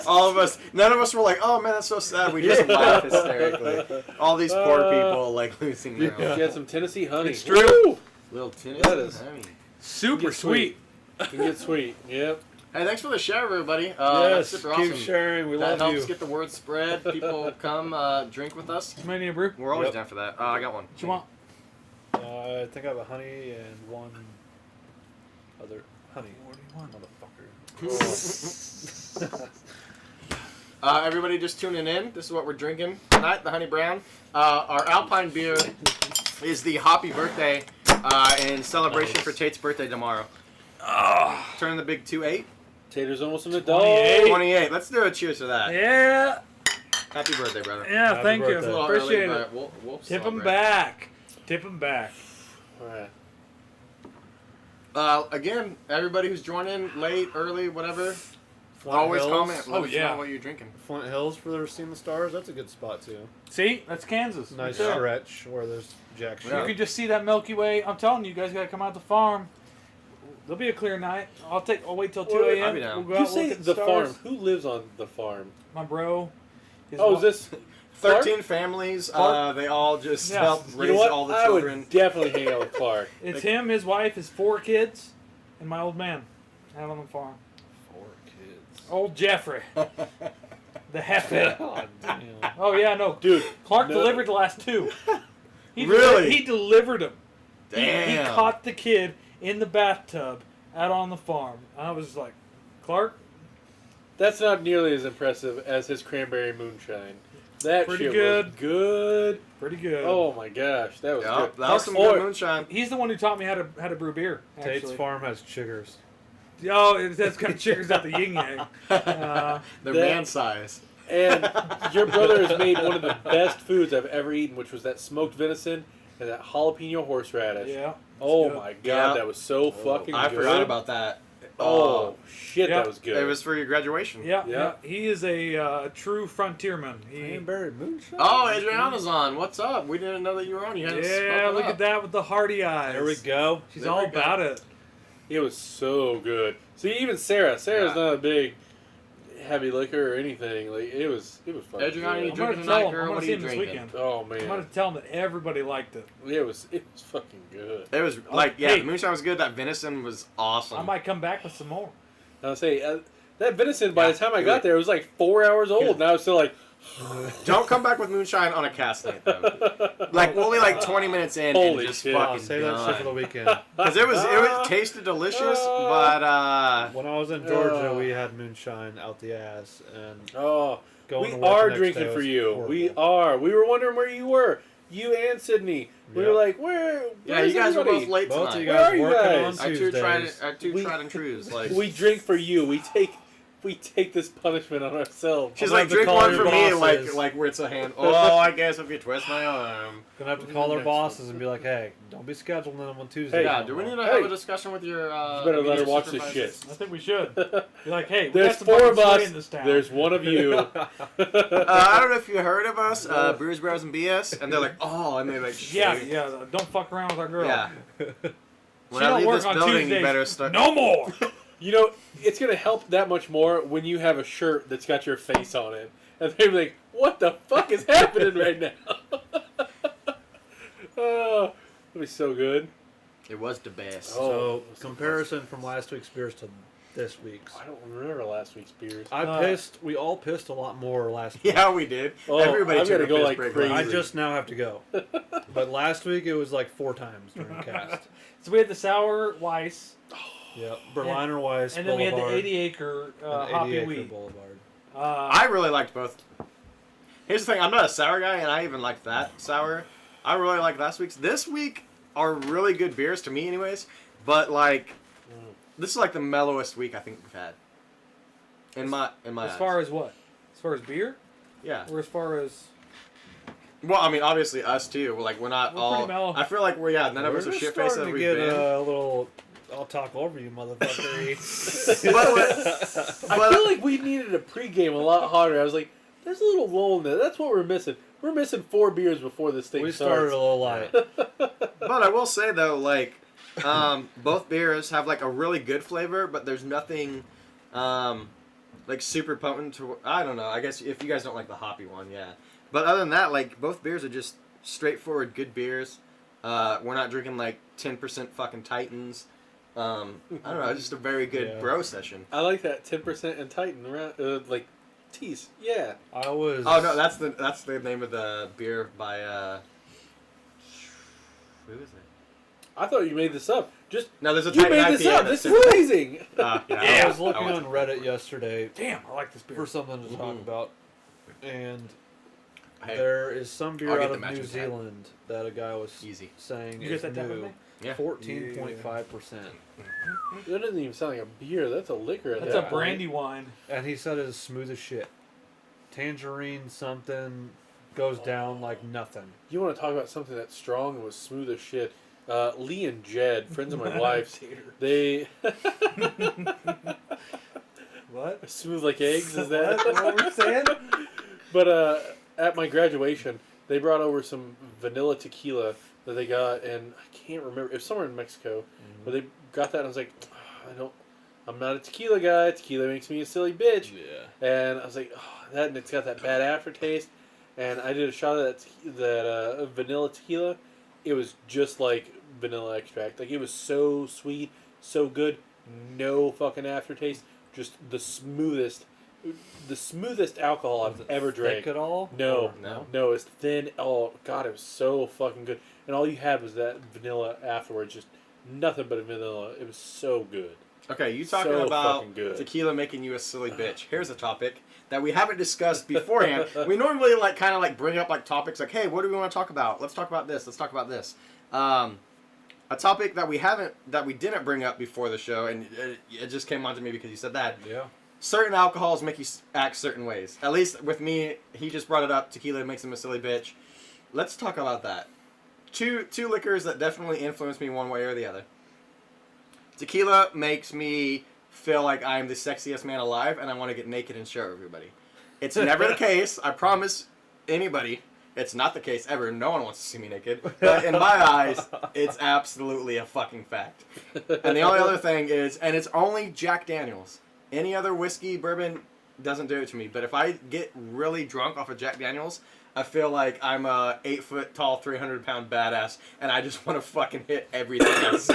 All of us, none of us were like, "Oh man, that's so sad." We just laugh hysterically. All these poor people like losing their She own. had some Tennessee honey. It's true. Woo! Little Tennessee That is- honey. Super Get sweet. You can get sweet. Yep. Hey, thanks for the share, everybody. yes, That's super keep awesome. sharing. We That love helps you. get the word spread. People come drink with us. Somebody need a brew? We're always Yep. down for that. I got one. What you want? I think I have a honey and one other. Honey, What do you want? motherfucker. Everybody just tuning in. This is what we're drinking tonight, the Honey Brown. Our Alpine beer is the Hoppy birthday in celebration for Tate's birthday tomorrow. Turning the big 2-8. Tater's almost an adult. 28. Let's do a cheers to that. Yeah. Happy birthday, brother. Yeah, Happy thank birthday. It's a you. little Appreciate early, it. but we'll Tip them celebrate. back. Tip them back. All right. Again, everybody who's joined in late, early, whatever, Flint always Hills. comment. Let Oh, us yeah. know what you're drinking. Flint Hills for their Seeing the Stars. That's a good spot too. See, that's Kansas. Nice Right there. stretch where there's jack shit. Yeah. You can just see that Milky Way. I'm telling you, you guys gotta come out the farm. There'll be a clear night. I'll wait till 2 Well, a.m. I'll be down. We'll go You out and say look at the stars. farm. Who lives on the farm? My bro. His Oh, wa- is this 13 families. Clark? They all just Yeah. help You raise know what? all the I children. would definitely hang out with Clark. It's him, his wife, his 4 kids, and my old man out on the farm. 4 kids. Old Jeffrey. The heifer. God damn. Oh, yeah, no. Dude, Clark no. delivered the last 2. Really? He delivered them. He Damn. caught the kid in the bathtub out on the farm. I was like, Clark, That's not nearly as impressive as his cranberry moonshine. That Pretty shit good. was good. pretty good. Oh my gosh, that was Yep, good. that was some Or- good moonshine. He's the one who taught me how to brew beer. Tate's Actually. farm has chiggers. Oh, that's kind of chickens out the yin yang. They're that- man size. And your brother has made one of the best foods I've ever eaten, which was that smoked venison and that jalapeno horseradish. Yeah. Oh good. my god, Yeah. that was so fucking I good. forgot about that. Oh shit, Yeah. that was good. It was for your graduation. Yeah, Yeah. yeah. He is a true frontierman. He, Cranberry moonshine. Oh, Adriana's on. What's up? We didn't know that you were on. You hadn't yeah, spoken look up. at that with the hearty eyes. There we go. She's There all we go. about it. It was so good. See, even Sarah's Yeah. not a big heavy liquor or anything. Like it was fucking Adriana, you good. I'm gonna drinking tell tonight, him. girl? I'm gonna What are see you him this drinking? weekend. Oh I'm gonna man, tell him that everybody liked it. it was fucking good. It was like, yeah, hey. the moonshine was good. That venison was awesome. I might come back with some more. I'll say that venison. By Yeah, the time I do got it. there, it was like 4 hours old, and I was still like, Don't come back with moonshine on a cast night though. Like only like 20 minutes in Holy and just shit. I'll fucking save that shit for the weekend. Because it tasted delicious, but When I was in Georgia, we had moonshine out the ass, and oh, going we to work are the next drinking day for was you. horrible. We are. We were wondering where you were. You and Sydney. We Yeah. were like, where? yeah, where's you guys were everybody? both late Both of tonight. you Where guys are you working guys? on I two Tuesdays. tried and trues. Like We drink for you. We take this punishment on ourselves. she's I'm like, gonna have drink to call one your for me, bosses. like where it's a hand. Oh, I guess if you twist my arm. Gonna have to call our Next bosses and be like, "Hey, don't be scheduling them on Tuesday." Hey, Yeah, do we need to Hey. have a discussion with your? You better let her immediate watch this supervisors? I think we should. Be like, hey, we There's got some 4 of fucking sway us. in this town. There's one of you. I don't know if you heard of us, Brews Bros and BS, and they're like, oh, and they like, yeah, shake. yeah. Don't fuck around with our girl. Yeah. She When I don't leave work this on building, Tuesdays. you better start. No more. You know, it's gonna help that much more when you have a shirt that's got your face on it, and they're like, "What the fuck is happening right now?" Oh, that'd be so good. It was the best. Oh. So comparison from last week's beers to this week's. I don't remember last week's beers. We all pissed a lot more last week. Yeah, we did. Oh, Everybody I've took gotta a go piss like break crazy. last I week. just now have to go. But last week it was like 4 times during the cast. So we had the sour Weiss, Yep. Berliner Weiss, and then we had the Boulevard, 80 acre and Hoppy 80 Acre wheat. Boulevard. I really liked both. Here's the thing: I'm not a sour guy, and I even liked that sour. I really liked last week's. This week are really good beers to me, anyways. But like, this is like the mellowest week I think we've had. In my as eyes. far as what? As far as beer, yeah. or as far as Well, I mean, obviously us too. Like we're not We're all. pretty mellow. I feel like none of us are shit faced that to we've get been. a little. I'll talk over you, motherfucker. I feel like we needed a pregame a lot harder. I was like, "There's a little lull in there. That's what we're missing. We're missing 4 beers before this thing We starts." started a little light. But I will say though, like, both beers have like a really good flavor, but there's nothing, like super potent. I don't know. I guess if you guys don't like the hoppy one, yeah. But other than that, like both beers are just straightforward good beers. We're not drinking like 10% fucking Titans. I don't know. Just a very good Yeah. bro session. I like that 10% and Titan like teas. Yeah. I was. Oh no, that's the name of the beer by who is it? I thought you made this up. No, there's a You Titan made this IPA up. that's This is amazing. I was looking on Reddit yesterday Damn, I like this beer. for something to talk about, and Hey, there is some I'll beer get out the of New matching pack. Zealand that a guy was Easy. saying You is get that down with new, me? Yeah. 14.5%, That doesn't even sound like a beer. That's a liquor. At That's that a point. brandy wine. and he said it's smooth as shit. Tangerine something goes down like nothing. You want to talk about something that's strong and was smooth as shit? Lee and Jed, friends of my wife's, they What? smooth like eggs. Is that What were we saying? But at my graduation, they brought over some vanilla tequila that they got, and I can't remember. It was somewhere in Mexico, but they got that, and I was like, I'm not a tequila guy. Tequila makes me a silly bitch. Yeah. And I was like, and it's got that bad aftertaste. And I did a shot of that vanilla tequila. It was just like vanilla extract. Like, it was so sweet, so good, no fucking aftertaste. Just the smoothest alcohol I've ever drank. Thick at all? No, Or no, it's thin. Oh god, it was so fucking good. And all you had was that vanilla afterwards. Just nothing but vanilla. It was so good. Okay, you talking So about fucking good. tequila making you a silly bitch. Here's a topic that we haven't discussed beforehand. We normally kind of bring up topics like, hey, what do we want to talk about? Let's talk about this. Let's talk about this. A topic that we didn't bring up before the show, and it just came onto me because you said that. Yeah. Certain alcohols make you act certain ways. At least with me, he just brought it up. Tequila makes him a silly bitch. Let's talk about that. Two liquors that definitely influence me one way or the other. Tequila makes me feel like I'm the sexiest man alive, and I want to get naked and show everybody. It's never the case. I promise anybody, it's not the case ever. No one wants to see me naked. But in my eyes, it's absolutely a fucking fact. And the only other thing is, and it's only Jack Daniels. Any other whiskey, bourbon, doesn't do it to me. But if I get really drunk off of Jack Daniels, I feel like I'm a 8-foot tall, 300-pound badass, and I just want to fucking hit everything I see.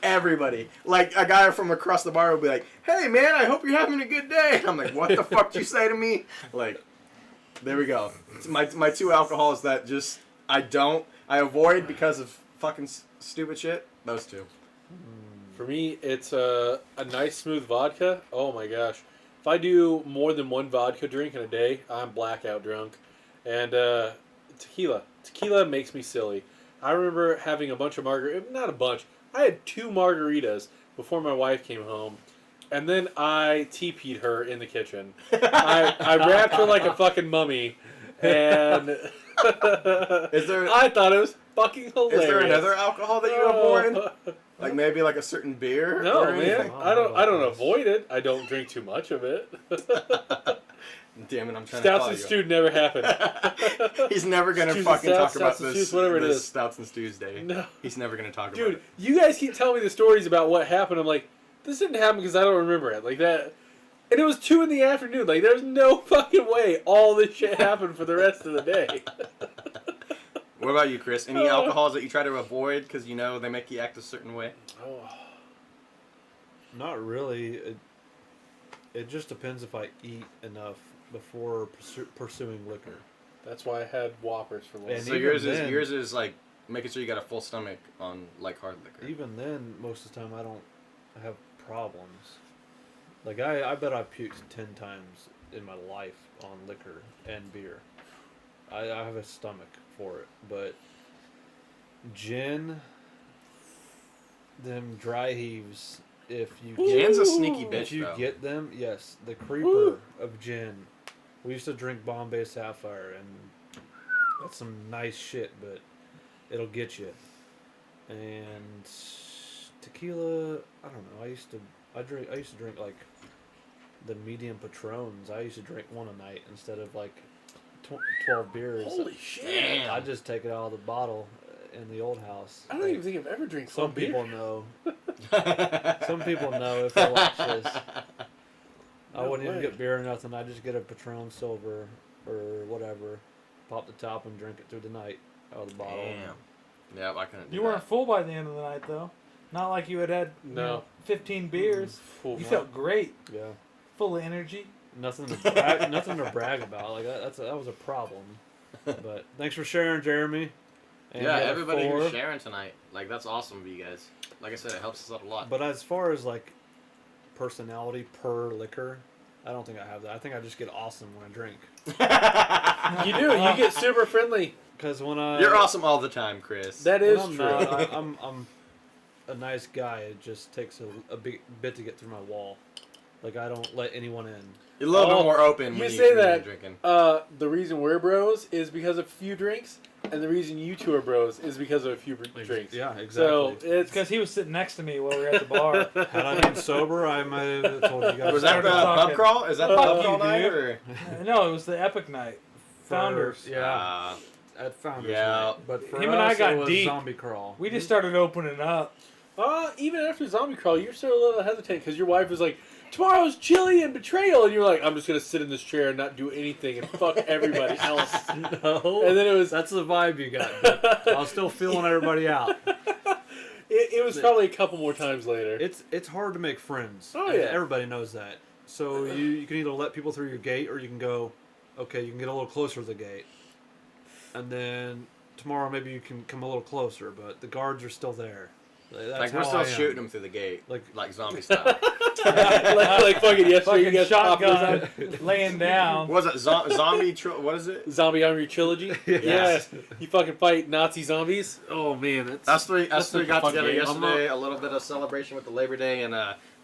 Everybody. Like, a guy from across the bar will be like, hey, man, I hope you're having a good day. And I'm like, what the fuck did you say to me? Like, there we go. It's my two alcohols that just, I avoid because of fucking stupid shit. Those two. For me, it's a nice smooth vodka. Oh my gosh. If I do more than one vodka drink in a day, I'm blackout drunk. And tequila. Tequila makes me silly. I remember having a bunch of not a bunch. I had 2 margaritas before my wife came home. And then I TP'd her in the kitchen. I wrapped her like a fucking mummy. And I thought it was fucking hilarious. Is there another alcohol that you avoid? Like maybe like a certain beer? No, or man. anything? I don't avoid it. I don't drink too much of it. Damn it, I'm trying Stouts to and follow stewed never happened. He's never going to Stews and fucking talk stouts, about stouts and this, stews, whatever it this is. Stouts and Stews Day. No. He's never going to talk about Dude, it. you guys keep telling me the stories about what happened. I'm like, this didn't happen because I don't remember it. Like that. And it was 2 in the afternoon. Like, there's no fucking way all this shit happened for the rest of the day. What about you, Chris? Any alcohols that you try to avoid because you know they make you act a certain way? Oh. Not really. It just depends if I eat enough before pursuing liquor. That's why I had Whoppers for lunch. And So even yours is like making sure you got a full stomach on like hard liquor. Even then, most of the time I don't have problems. Like I bet I've puked 10 times in my life on liquor and beer. I have a stomach for it, but gin, them dry heaves. If you Gin's a sneaky bitch, if you though. get them, yes, the creeper of gin. We used to drink Bombay Sapphire, and that's some nice shit, but it'll get you. And tequila, I don't know. I used to drink like the medium Patrons. I used to drink one a night instead of like 12 beers. Holy shit. Damn. I just take it out of the bottle in the old house. I don't even think I've ever drank Some beer. people know. Some people know if they watch this. I wouldn't even get beer or nothing. I just get a Patron Silver or whatever, pop the top and drink it through the night out of the bottle. Damn. Yeah, I couldn't do You that. weren't full by the end of the night, though. Not like you had No. 15 beers. Full You mouth. felt great, Yeah, full of energy. nothing to brag about. Like that was a problem. But thanks for sharing, Jeremy. And Yeah, the other everybody 4. who's sharing tonight, like that's awesome of you guys. Like I said, it helps us out a lot. But as far as like personality per liquor, I don't think I have that. I think I just get awesome when I drink. You do. You get super friendly. Because when I You're awesome all the time, Chris. That when is I'm true. not, I'm a nice guy. It just takes a bit to get through my wall. Like I don't let anyone in. You're a little bit more open You when say when that. you're drinking. The reason we're bros is because of a few drinks, and the reason you two are bros is because of a few drinks. Yeah, exactly. So it's Because he was sitting next to me while we were at the bar. Had I been sober, I might have told you guys. Was that the Started pub talking. crawl? Is that the Fuck pub you, crawl night? dude. Or? No, it was the Epic Night. Founders. Yeah, at Founders. yeah. Night. But for Him us, and I got it was deep. Zombie Crawl. We just started opening up. even after zombie crawl, you're still a little hesitant because your wife was like, "Tomorrow's chili and betrayal," and you're like, "I'm just gonna sit in this chair and not do anything and fuck everybody else." No, And then it was that's the vibe you got. But I was still feeling everybody out. it was probably a couple more times later. It's hard to make friends. Oh, and yeah. everybody knows that. So you can either let people through your gate, or you can go, okay, you can get a little closer to the gate, and then tomorrow maybe you can come a little closer, but the guards are still there. That's Like we're how still I am. shooting them through the gate, Like- like zombie style. like fucking yesterday, you Fucking guys popped those shotgun, out. laying down. What was it? Zombie? What is it? Zombie Army Trilogy. Yes. Yeah, you fucking fight Nazi zombies. Oh man, it's Us three like a got fun together game. I'm not- yesterday. A little bit of celebration with the Labor Day and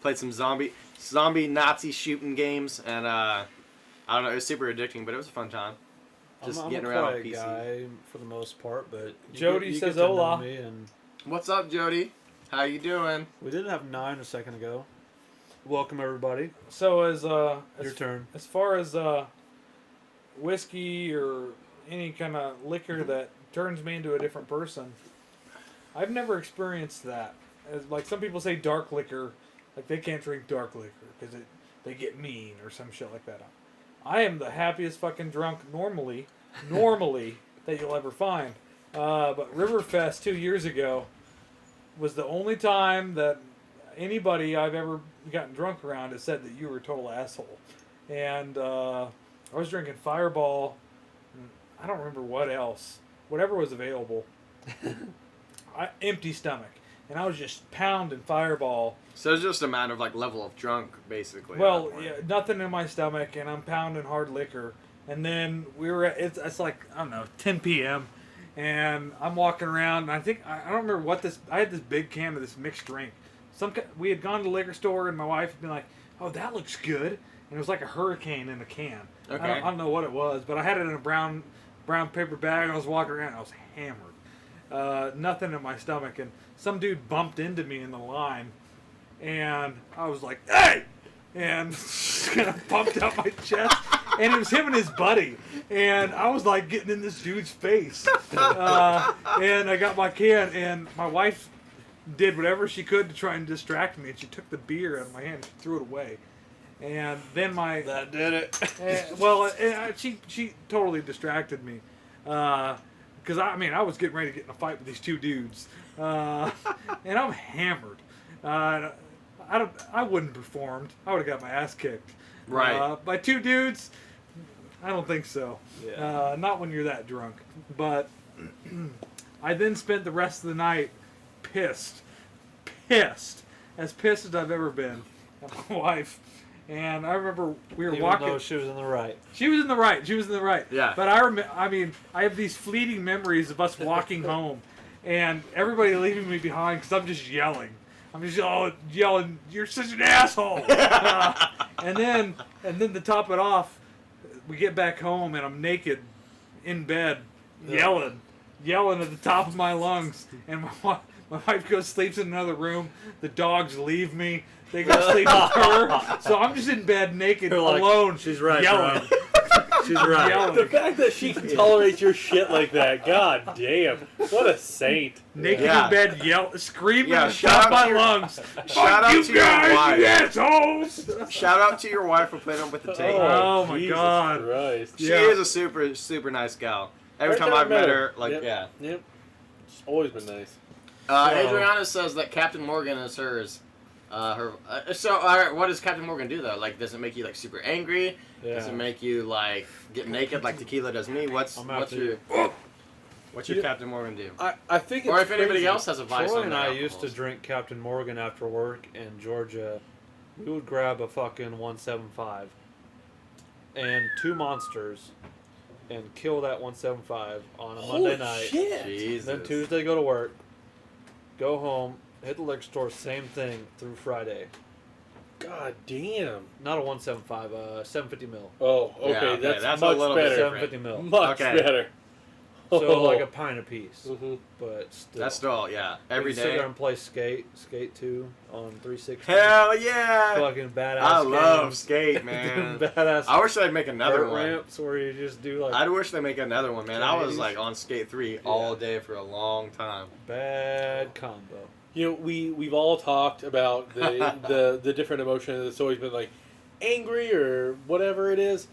played some zombie Nazi shooting games. And I don't know, it was super addicting, but it was a fun time. Just I'm getting a around on quiet PC. guy for the most part, but Jody you says get to know hola. me, and What's up, Jody? How you doing? we did have 9 a second ago. Welcome everybody. So as Your turn. as far as whiskey or any kind of liquor that turns me into a different person, I've never experienced that. As like some people say, dark liquor, like they can't drink dark liquor because they get mean or some shit like that. I am the happiest fucking drunk normally that you'll ever find. But Riverfest 2 years ago was the only time that anybody I've ever gotten drunk around has said that you were a total asshole. And I was drinking Fireball. And I don't remember what else. Whatever was available. Empty stomach. And I was just pounding Fireball. So it's just a matter of like level of drunk, basically. Well, at that point. yeah, nothing in my stomach, and I'm pounding hard liquor. And then we were at, it's like, I don't know, 10 p.m. And I'm walking around, and I don't remember what this, I had this big can of this mixed drink. We had gone to the liquor store, and my wife had been like, oh, that looks good. And it was like a hurricane in a can. Okay. I don't know what it was, but I had it in a brown paper bag, and I was walking around, and I was hammered. Nothing in my stomach, and some dude bumped into me in the line, and I was like, hey! And kind of pumped out my chest, and it was him and his buddy, and I was like getting in this dude's face, and I got my can, and my wife did whatever she could to try and distract me, and she took the beer out of my hand and she threw it away, and then That did it. she totally distracted me, because I was getting ready to get in a fight with these two dudes, and I'm hammered. I wouldn't have performed. I would have got my ass kicked. Right. By two dudes, I don't think so. Yeah. Not when you're that drunk. But I then spent the rest of the night pissed, as pissed as I've ever been at my wife. And I remember we were Even walking. though she was in the right. She was in the right. Yeah. But I have these fleeting memories of us walking home, and everybody leaving me behind because I'm just yelling. I'm just yelling, "You're such an asshole!" And then to top it off, we get back home and I'm naked, in bed, yelling at the top of my lungs, and my wife goes sleeps in another room. The dogs leave me. They go sleep with her. So I'm just in bed naked, They're like, alone. She's right, yelling. She's right. Yelling. The fact that she can tolerate your shit like that, god damn, what a saint. Naked Yeah. in bed, screaming Yeah, at the shout top out of my to your- lungs. Shout Fuck out you to your guys, wife. you assholes! Shout out to your wife for putting up with the tape. Oh my Jesus God. Christ. She Yeah. is a super, super nice gal. Every Every time I've met her, like, Yep. yeah. Yep. She's always been nice. Adriana says that Captain Morgan is hers. So, all right, what does Captain Morgan do though? Like, does it make you like super angry? Does Yeah. it make you like get naked like tequila does me? What's I'm after your? you. What's your Captain Morgan do? I think it's Or if anybody crazy. else has advice Troy on and their I used to alcohols. drink Captain Morgan after work in Georgia. We would grab a fucking 175 and 2 monsters and kill that 175 on a Monday night. Shit. Jesus. Then Tuesday go to work, go home, hit the liquor store, same thing through Friday. God damn. Not a 175, 750 mil. Oh, okay. Yeah, okay, That's that's a much little bit better. different. 750 mil. Much Okay. better. So like a pint a piece, Mhm. but still. That's still, yeah, every we sit day. there and play Skate 2 on 360. Hell yeah! Fucking badass. I love games. skate, man. Badass. I wish they'd make another dirt one. ramps where you just do like I wish they make another one, man. I was 1080s. like on Skate 3 all day for a long time. bad combo. You know, we've all talked about the different emotions. It's always been like angry or whatever it is.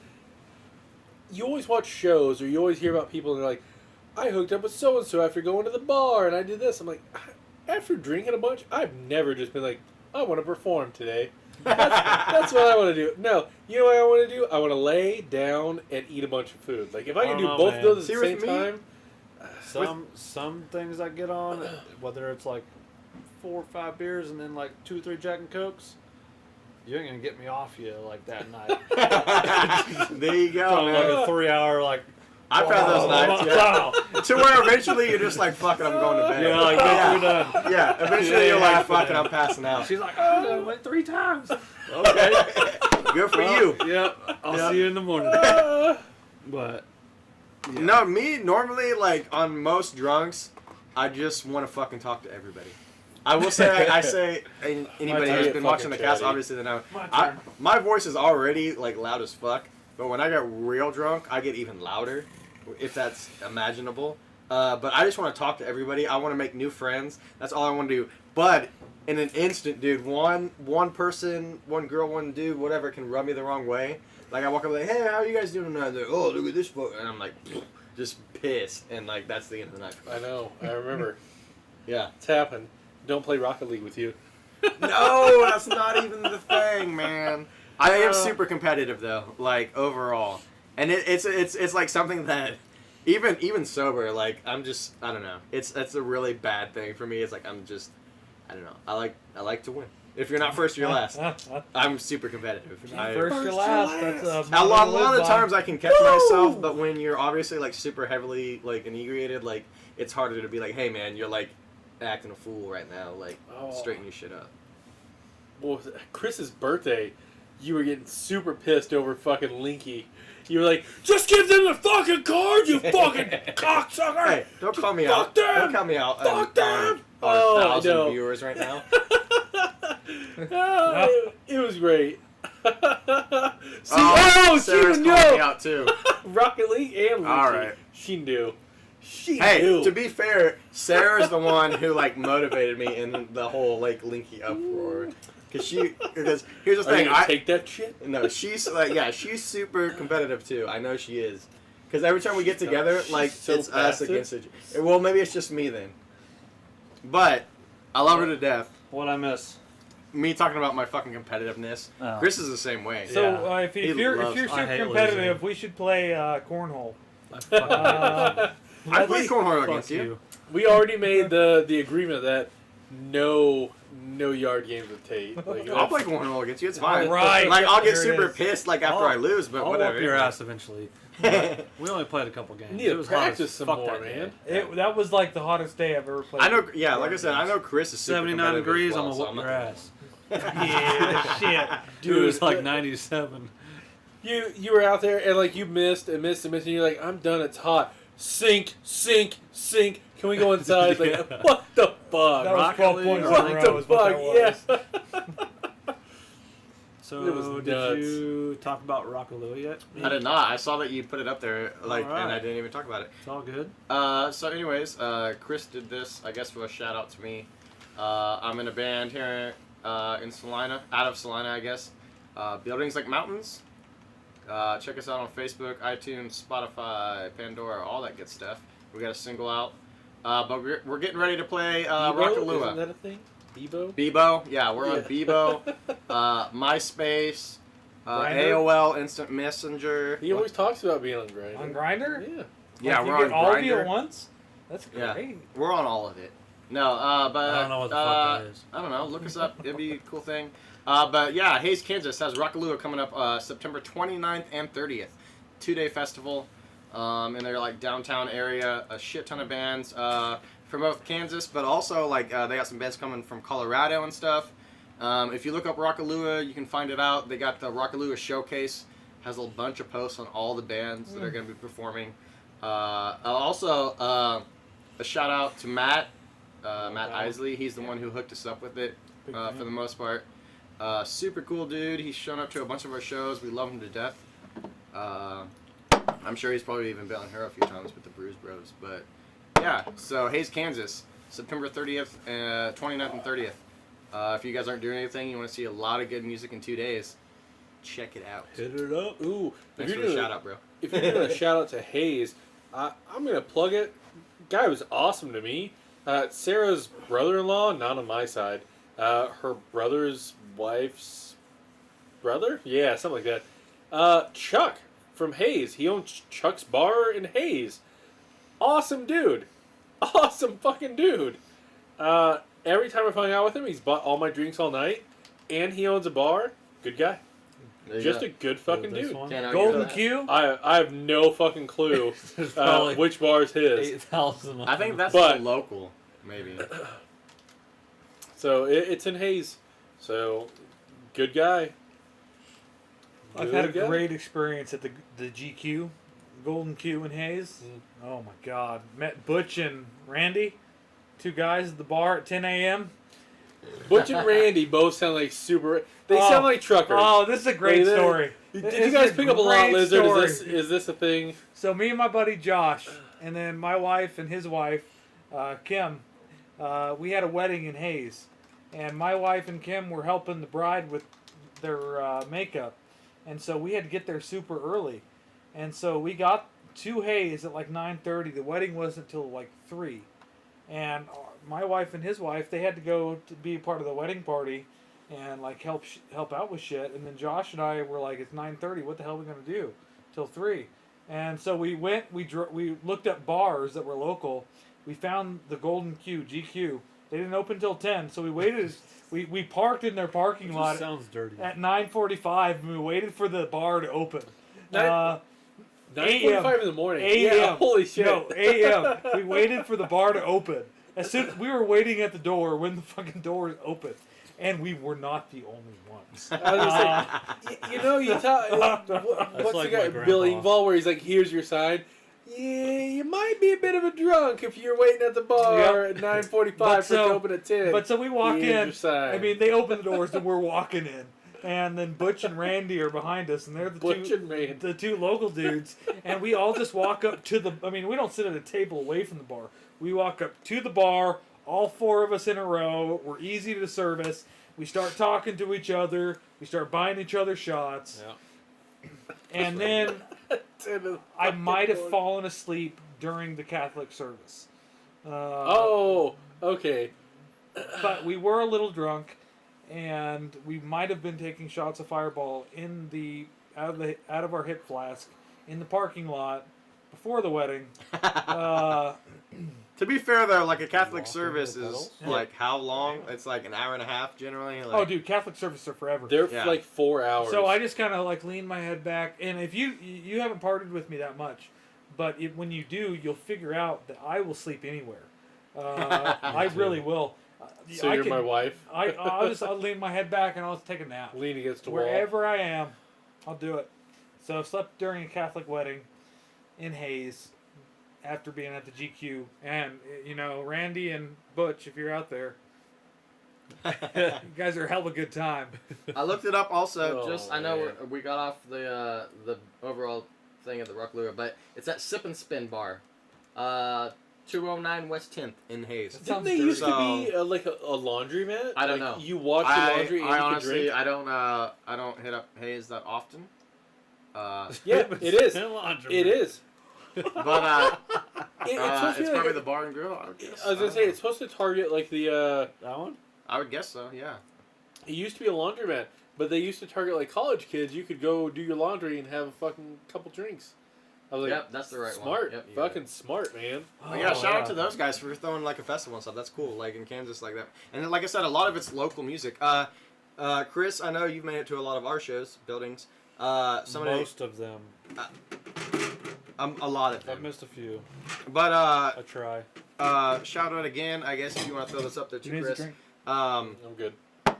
You always watch shows or you always hear about people and they're like, I hooked up with so and so after going to the bar and I did this. I'm like, after drinking a bunch, I've never just been like, I want to perform today. That's what I want to do. No, you know what I want to do? I want to lay down and eat a bunch of food. Like if I can do know, both man. of those at See, the with same me- time. Some things I get on, whether it's like 4 or 5 beers and then like 2 or 3 Jack and Cokes, you ain't gonna get me off you like that night. There you go, So, like man. a 3-hour like. I've had those nights, yeah. To where eventually you're just like, fuck it, I'm going to bed. Yeah, like yeah. we're done. Yeah, eventually you're like, fuck it, I'm passing out. She's like, oh, I went 3 times. Okay. Good for you. Yep. I'll Yep. see you in the morning. But No, me, normally, like, on most drunks, I just want to fucking talk to everybody. I will say, I say, and anybody turn. who's Get been watching the fucking cast, chatty. obviously they know. My I, turn. my voice is already, like, loud as fuck, but when I get real drunk, I get even louder, if that's imaginable. But I just want to talk to everybody. I want to make new friends. That's all I want to do. But in an instant, dude, one person, one girl, one dude, whatever, can rub me the wrong way. Like, I walk up like, hey, how are you guys doing tonight? They're like, oh, look at this book. And I'm like, just pissed. And, like, that's the end of the night. I know. I remember. Yeah. It's happened. Don't play Rocket League with you. No, that's not even the thing, man. I am super competitive though, like overall, and it's like something that even sober, like I don't know. It's a really bad thing for me. It's like I don't know. I like to win. If you're not first, you're last. I'm super competitive. First, your last. That's A lot of times I can catch myself, but when you're obviously like super heavily like inebriated, like it's harder to be like, hey man, you're like acting a fool right now. Like straighten your shit up. Well, Chris's birthday, you were getting super pissed over fucking Linky. You were like, just give them the fucking card, you fucking cocksucker! Hey, don't call me Fuck out. them! Don't call me out. Fuck them! Our Oh, I 1,000 know. viewers right now. It was great. See, Sarah's she calling knew! me out too. Rocket League and Linky. All right. She knew. She Hey, knew. to be fair, Sarah's the one who like motivated me in the whole like Linky uproar. Because here's the Are you thing, gonna take that shit? no, she's like she's super competitive too. I know she is. Because every time we get together, She's like so it's us passive. against each. Well, maybe it's just me then. But I love her to death. What I miss? Me talking about my fucking competitiveness. Oh. Chris is the same way. So Yeah. if He you're loves- super I hate competitive, losing. we should play cornhole. I fucking I played cornhole fuck against you. you. We already made the agreement that no yard games with Tate. Like, I'll play cornhole against you. It's fine. Right. Like I'll get There it super is. pissed like after I lose, but I'll whatever. whoop your ass eventually. But we only played a couple games. You need to It was hot as practice some fuck more, that man. day. That was like the hottest day I've ever played. I know. Yeah, like I said, I know Chris is super 79 competitive degrees, as well, I'm so gonna whoop your ass. Yeah, shit. Dude, it was like 97. You were out there and like you missed and missed and missed and you're like, I'm done, it's hot. Sink. Can we go inside? Like, Yeah. what the fuck? That was Rocket 12 League points or in a What row. the is what fuck? that was. Yeah. So, It was did nuts. you talk about Rockaloo yet? I did not. I saw that you put it up there, like, Alright. and I didn't even talk about it. It's all good. So, anyways, Chris did this. I guess for a shout out to me. I'm in a band here in Salina, out of Salina, I guess. Buildings Like Mountains. Check us out on Facebook, iTunes, Spotify, Pandora, all that good stuff. We got a single out. But we're getting ready to play Bebo? Rockaloo. Isn't that a thing? Bebo? Bebo, yeah, we're on Yeah. Bebo, MySpace, Grindr? AOL Instant Messenger. He always talks about being on Grindr. On Grinder? Yeah. Yeah, Like, we're you on get all of you Grindr. at once? That's Yeah. great. We're on all of it. No, but I don't know what the fuck that is. I don't know. Look us up. It'd be a cool thing. But yeah, Hayes, Kansas has Rockaloo coming up September 29th and 30th. 2-day festival in their like downtown area. A shit ton of bands from both Kansas, but also like they got some bands coming from Colorado and stuff. If you look up Rockaloo, you can find it out. They got the Rockaloo Showcase. Has a bunch of posts on all the bands that are going to be performing. Also, a shout out to Matt Isley. He's the one who hooked us up with it for the most part. Super cool dude. He's shown up to a bunch of our shows. We love him to death. I'm sure he's probably even been on here a few times with the Brews Bros. But yeah, so Hayes, Kansas, September 30th, 29th and 30th. If you guys aren't doing anything, you want to see a lot of good music in 2 days, check it out. Hit it up. Ooh, Thanks for the shout out, bro. If you're doing a shout out to Hayes, I'm gonna plug it. Guy was awesome to me. Sarah's brother-in-law, not on my side. Her brother's wife's brother? Yeah, something like that. Chuck from Hayes. He owns Chuck's Bar in Hayes. Awesome dude. Awesome fucking dude. Every time I've hung out with him, he's bought all my drinks all night. And he owns a bar. Good guy. Just a good fucking This dude. one? Can't argue Golden with that. Q. I have no fucking clue There's probably which bar is his. 8,000. I think that's But- the local, maybe. So it's in Hayes. So good guy. I've Good had a guy. great experience at the GQ, Golden Q in Hayes. Mm. Oh my God! Met Butch and Randy, 2 guys at the bar at 10 a.m. Butch and Randy both sound like super. They Oh. sound like truckers. Oh, this is a great They- story. Did This you is guys pick up a lot great lizard? story. Is this a thing? So me and my buddy Josh, and then my wife and his wife, Kim, we had a wedding in Hayes, and my wife and Kim were helping the bride with their makeup, and so we had to get there super early, and so we got to Hayes at like 9:30. The wedding wasn't till like 3, and my wife and his wife, they had to go to be a part of the wedding party, and like help out with shit. And then Josh and I were like, it's 9:30. What the hell are we gonna do till 3? And so we went. We looked up bars that were local. We found the Golden Q, GQ. They didn't open till 10, so we waited. We parked in their parking It lot just sounds dirty. at 9:45, and we waited for the bar to open. 9:45 in the morning. A.M. Yeah, holy shit. No, a.m. We waited for the bar to open. As soon we were waiting at the door when the fucking doors opened, and we were not the only ones. I was gonna say, you know, you tell what's like the guy my Bill grandpa. Engvall where he's like, "Here's your sign." Yeah, you might be a bit of a drunk if you're waiting at the bar at 9:45 But for it to open at 10. But so we walk Here's in. your sign. I mean, they open the doors and we're walking in, and then Butch and Randy are behind us, and they're Butch and Randy. the 2 local dudes, and we all just walk up to the. I mean, we don't sit at a table away from the bar. We walk up to the bar, all 4 of us in a row. We're easy to service. We start talking to each other. We start buying each other shots, Yeah. and then I might have fallen asleep during the Catholic service. Oh, okay. But we were a little drunk, and we might have been taking shots of Fireball in the out of our hip flask in the parking lot before the wedding. To be fair, though, like a Catholic Walking service with is pedals? like how long? It's like an hour and a half generally. Like, Oh, dude, Catholic services are forever. They're Yeah. like 4 hours. So I just kind of like lean my head back, and if you haven't partied with me that much, but when you do, you'll figure out that I will sleep anywhere. I really will. So you're my wife. I'll lean my head back and I'll take a nap. Lean against the wall. Wherever I am, I'll do it. So I slept during a Catholic wedding in Hayes after being at the GQ. And, you know, Randy and Butch, if you're out there, you guys are a hell of a good time. I looked it up also. Oh, I know man. we got off the overall thing of the Rock Lure, but it's at Sip and Spin Bar, 209 West 10th in Hayes. That Didn't sounds they used to dirty. be like a laundromat? I don't Like, know. You wash your laundry and I you honestly, can drink? I don't hit up Hayes that often. Yeah, it is. Laundromat. It is. But It's supposed to it's be probably like the bar and grill. I would guess. I was gonna say it's supposed to target like the. That one? I would guess so. Yeah. It used to be a laundromat, but they used to target like college kids. You could go do your laundry and have a fucking couple drinks. I was like, Yep, that's the right one. smart. Yep, you got it. Fucking smart, man. But yeah, shout out to those guys for throwing like a festival and stuff. That's cool. Like in Kansas, like that. And then, like I said, a lot of it's local music. Chris, I know you've made it to a lot of our shows, buildings. Most of them. A lot of I've them. missed a few. But I try. shout out again, I guess, if you want to throw this up there too, Needs a Chris. drink. I'm good.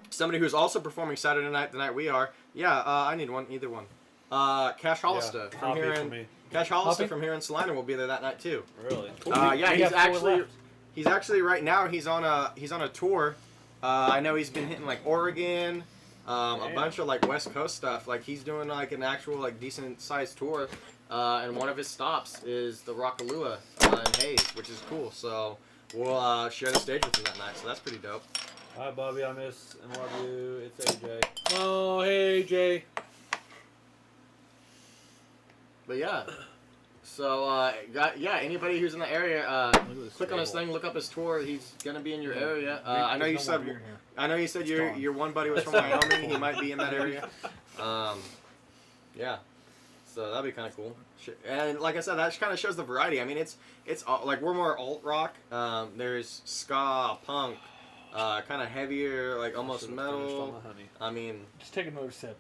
Somebody who's also performing Saturday night, the night we are. Yeah, I need one, either one. Cash Hollister from Hoppy here for in me. Cash Hollister Hoppy? from here in Salina will be there that night too. Really? Yeah, We he's got 4 actually left. he's actually right now he's on a tour. I know he's been hitting like Oregon, a bunch of like West Coast stuff. Like he's doing like an actual like decent sized tour, and one of his stops is the Rockalua in Hayes, which is cool. So we'll share the stage with him that night. So that's pretty dope. Hi, Bobby. I miss and love you. It's AJ. Oh, hey, Jay. But yeah. So anybody who's in the area, Look at this click on his table. thing, look up his tour. He's gonna be in your area. I know you There's no said more beer in here. I know you said your gone. your one buddy was from Wyoming. He might be in that area. Yeah. So that'd be kind of cool. And like I said, that kind of shows the variety. I mean, it's all, like we're more alt rock. There's ska, punk, kind of heavier, like almost Should've finished on metal. the honey. I mean, Just take another sip.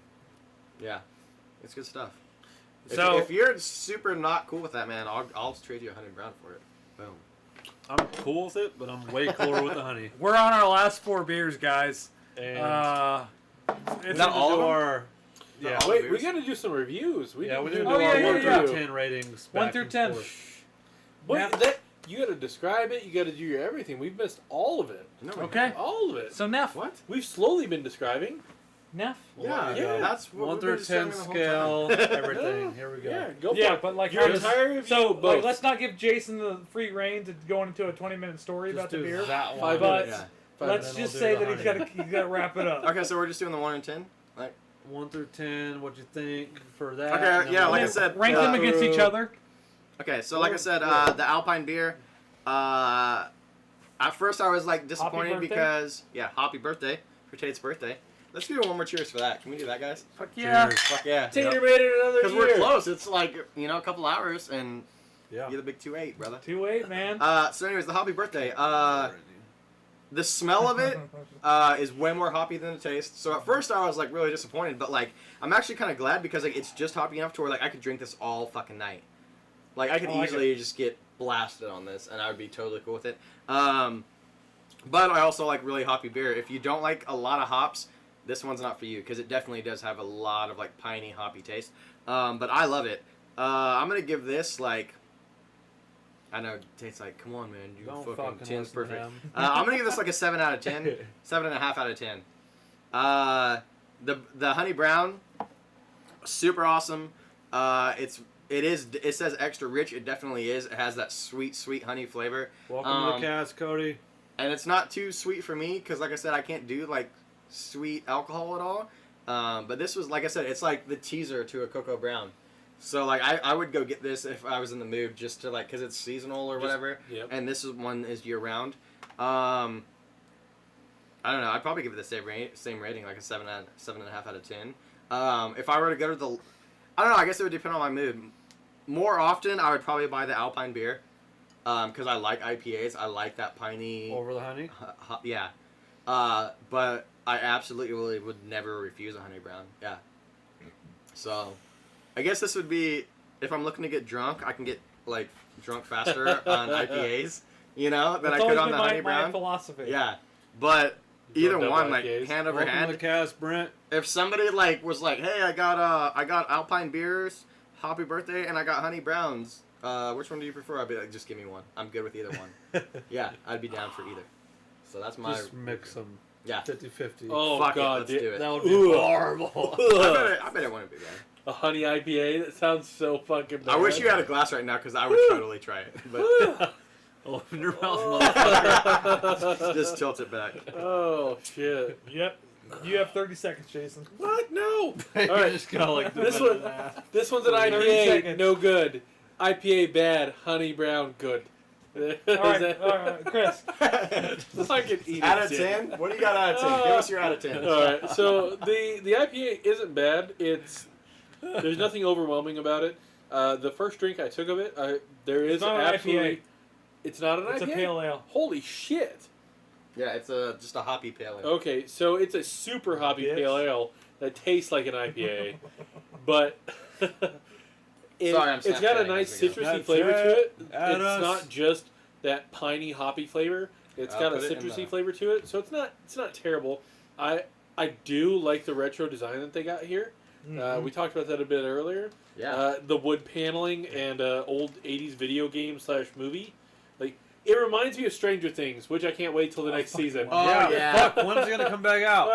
yeah, it's good stuff. So- if you're super not cool with that, man, I'll trade you 100 Brown for it. Boom. I'm cool with it, but I'm way cooler with the honey. We're on our last 4 beers, guys. And It's Not all of them? our yeah. all Wait, we beers? got to do some reviews. We didn't didn't do do yeah, our yeah, 1 yeah. through 10 ratings. 1 back through and 10. forth. Wait, Yeah. you got to describe it. You got to do your everything. We've missed all of it. No, Okay. All of it. So Neff. What? We've slowly been describing. Neff. Yeah, Yeah. that's what 1 we've through been 10 describing the whole scale, time. everything. Here we go. Yeah, go Yeah, for it. but like Your how does- entire review So of both. like, let's not give Jason the free reign to go into a 20-minute story Just about the do beer. that 5 one. But Yeah. let's then just I'll say do that the he's got to wrap it up. Okay, so we're just doing the 1 and 10. Like, 1 through 10. What'd you think for that? Okay, And then yeah, we'll like I go said, rank them against each through- other. okay, so like I said, the Alpine beer. At first, I was like disappointed birthday? because happy birthday for Tate's birthday. Let's do one more cheers for that. Can we do that, guys? Fuck yeah. Cheers. Fuck yeah. Tater made it another Because year. we're close. It's like a couple hours, and Yeah. you're the big 2-8, brother. 2-8, man. So anyways, the Hoppy birthday. The smell of it is way more hoppy than the taste. So at first I was like really disappointed, but like I'm actually kind of glad because like it's just hoppy enough to where like I could drink this all fucking night. Like I could I like easily just get blasted on this, and I would be totally cool with it. But I also like really hoppy beer. If you don't like a lot of hops, this one's not for you because it definitely does have a lot of like piney hoppy taste. But I love it. I'm gonna give this like. I know Tate's like, come on, man, you Don't fucking fucking 10's listen to perfect. him. I'm gonna give this like a 7 out of 10, 7.5 out of 10. The honey brown, super awesome. It says extra rich. It definitely is. It has that sweet honey flavor. Welcome to the cast, Cody. And it's not too sweet for me because, like I said, I can't do like sweet alcohol at all. But this was, like I said, it's like the teaser to a Cocoa Brown. So like I would go get this if I was in the mood just to like because it's seasonal or whatever. Yep. And this one is year round. I don't know. I'd probably give it the same rating, like a 7.5 out of 10. If I were to go to the, I don't know. I guess it would depend on my mood. More often, I would probably buy the Alpine beer, because I like IPAs. I like that piney. Over the honey. Yeah. But I absolutely would never refuse a honey brown. Yeah. So, I guess this would be if I'm looking to get drunk, I can get like drunk faster on IPAs. You know, than I That's could always on been the my honey brown. philosophy. Yeah. But either Double one, like IPAs. hand over Welcome to hand. the cast, Brent. If somebody like was like, "Hey, I got Alpine beers, happy birthday, and I got honey browns. Which one do you prefer?" I'd be like, "Just give me one. I'm good with either one." Yeah, I'd be down for either. So that's my Just mix them. yeah. 50-50. Oh Fuck God, it, let's dude. do it. That would be Ooh. horrible. I bet it wouldn't be bad. A honey IPA? That sounds so fucking bad. I wish you had a glass right now because I would totally try it. But Open your mouth, motherfucker. just tilt it back. Oh, shit. Yep. You have 30 seconds, Jason. What? No. All right. just gotta like This one, this one's an 30 IPA, seconds. no good. IPA bad, honey brown good. All right, Chris. Fucking eat Out it, of dude. 10? What do you got out of 10? Give us your out of 10. All right, so the IPA isn't bad. There's nothing overwhelming about it. The first drink I took of it, there is not an absolutely. IPA. It's not an It's IPA. a pale ale. Holy shit! Yeah, it's just a hoppy pale ale. Okay, so it's a super hoppy Bitch. pale ale that tastes like an IPA, but Sorry, I'm it's got a Snapchatting nice as we go. citrusy That's flavor to it. it. Add It's us. not just that piney hoppy flavor. It's got a put it in citrusy the- flavor to it, so it's not terrible. I do like the retro design that they got here. We talked about that a bit earlier. Yeah. The wood paneling and old 80s video game / movie. Like, it reminds me of Stranger Things, which I can't wait till the next season. Oh, yeah. Fuck, when's it gonna come back out?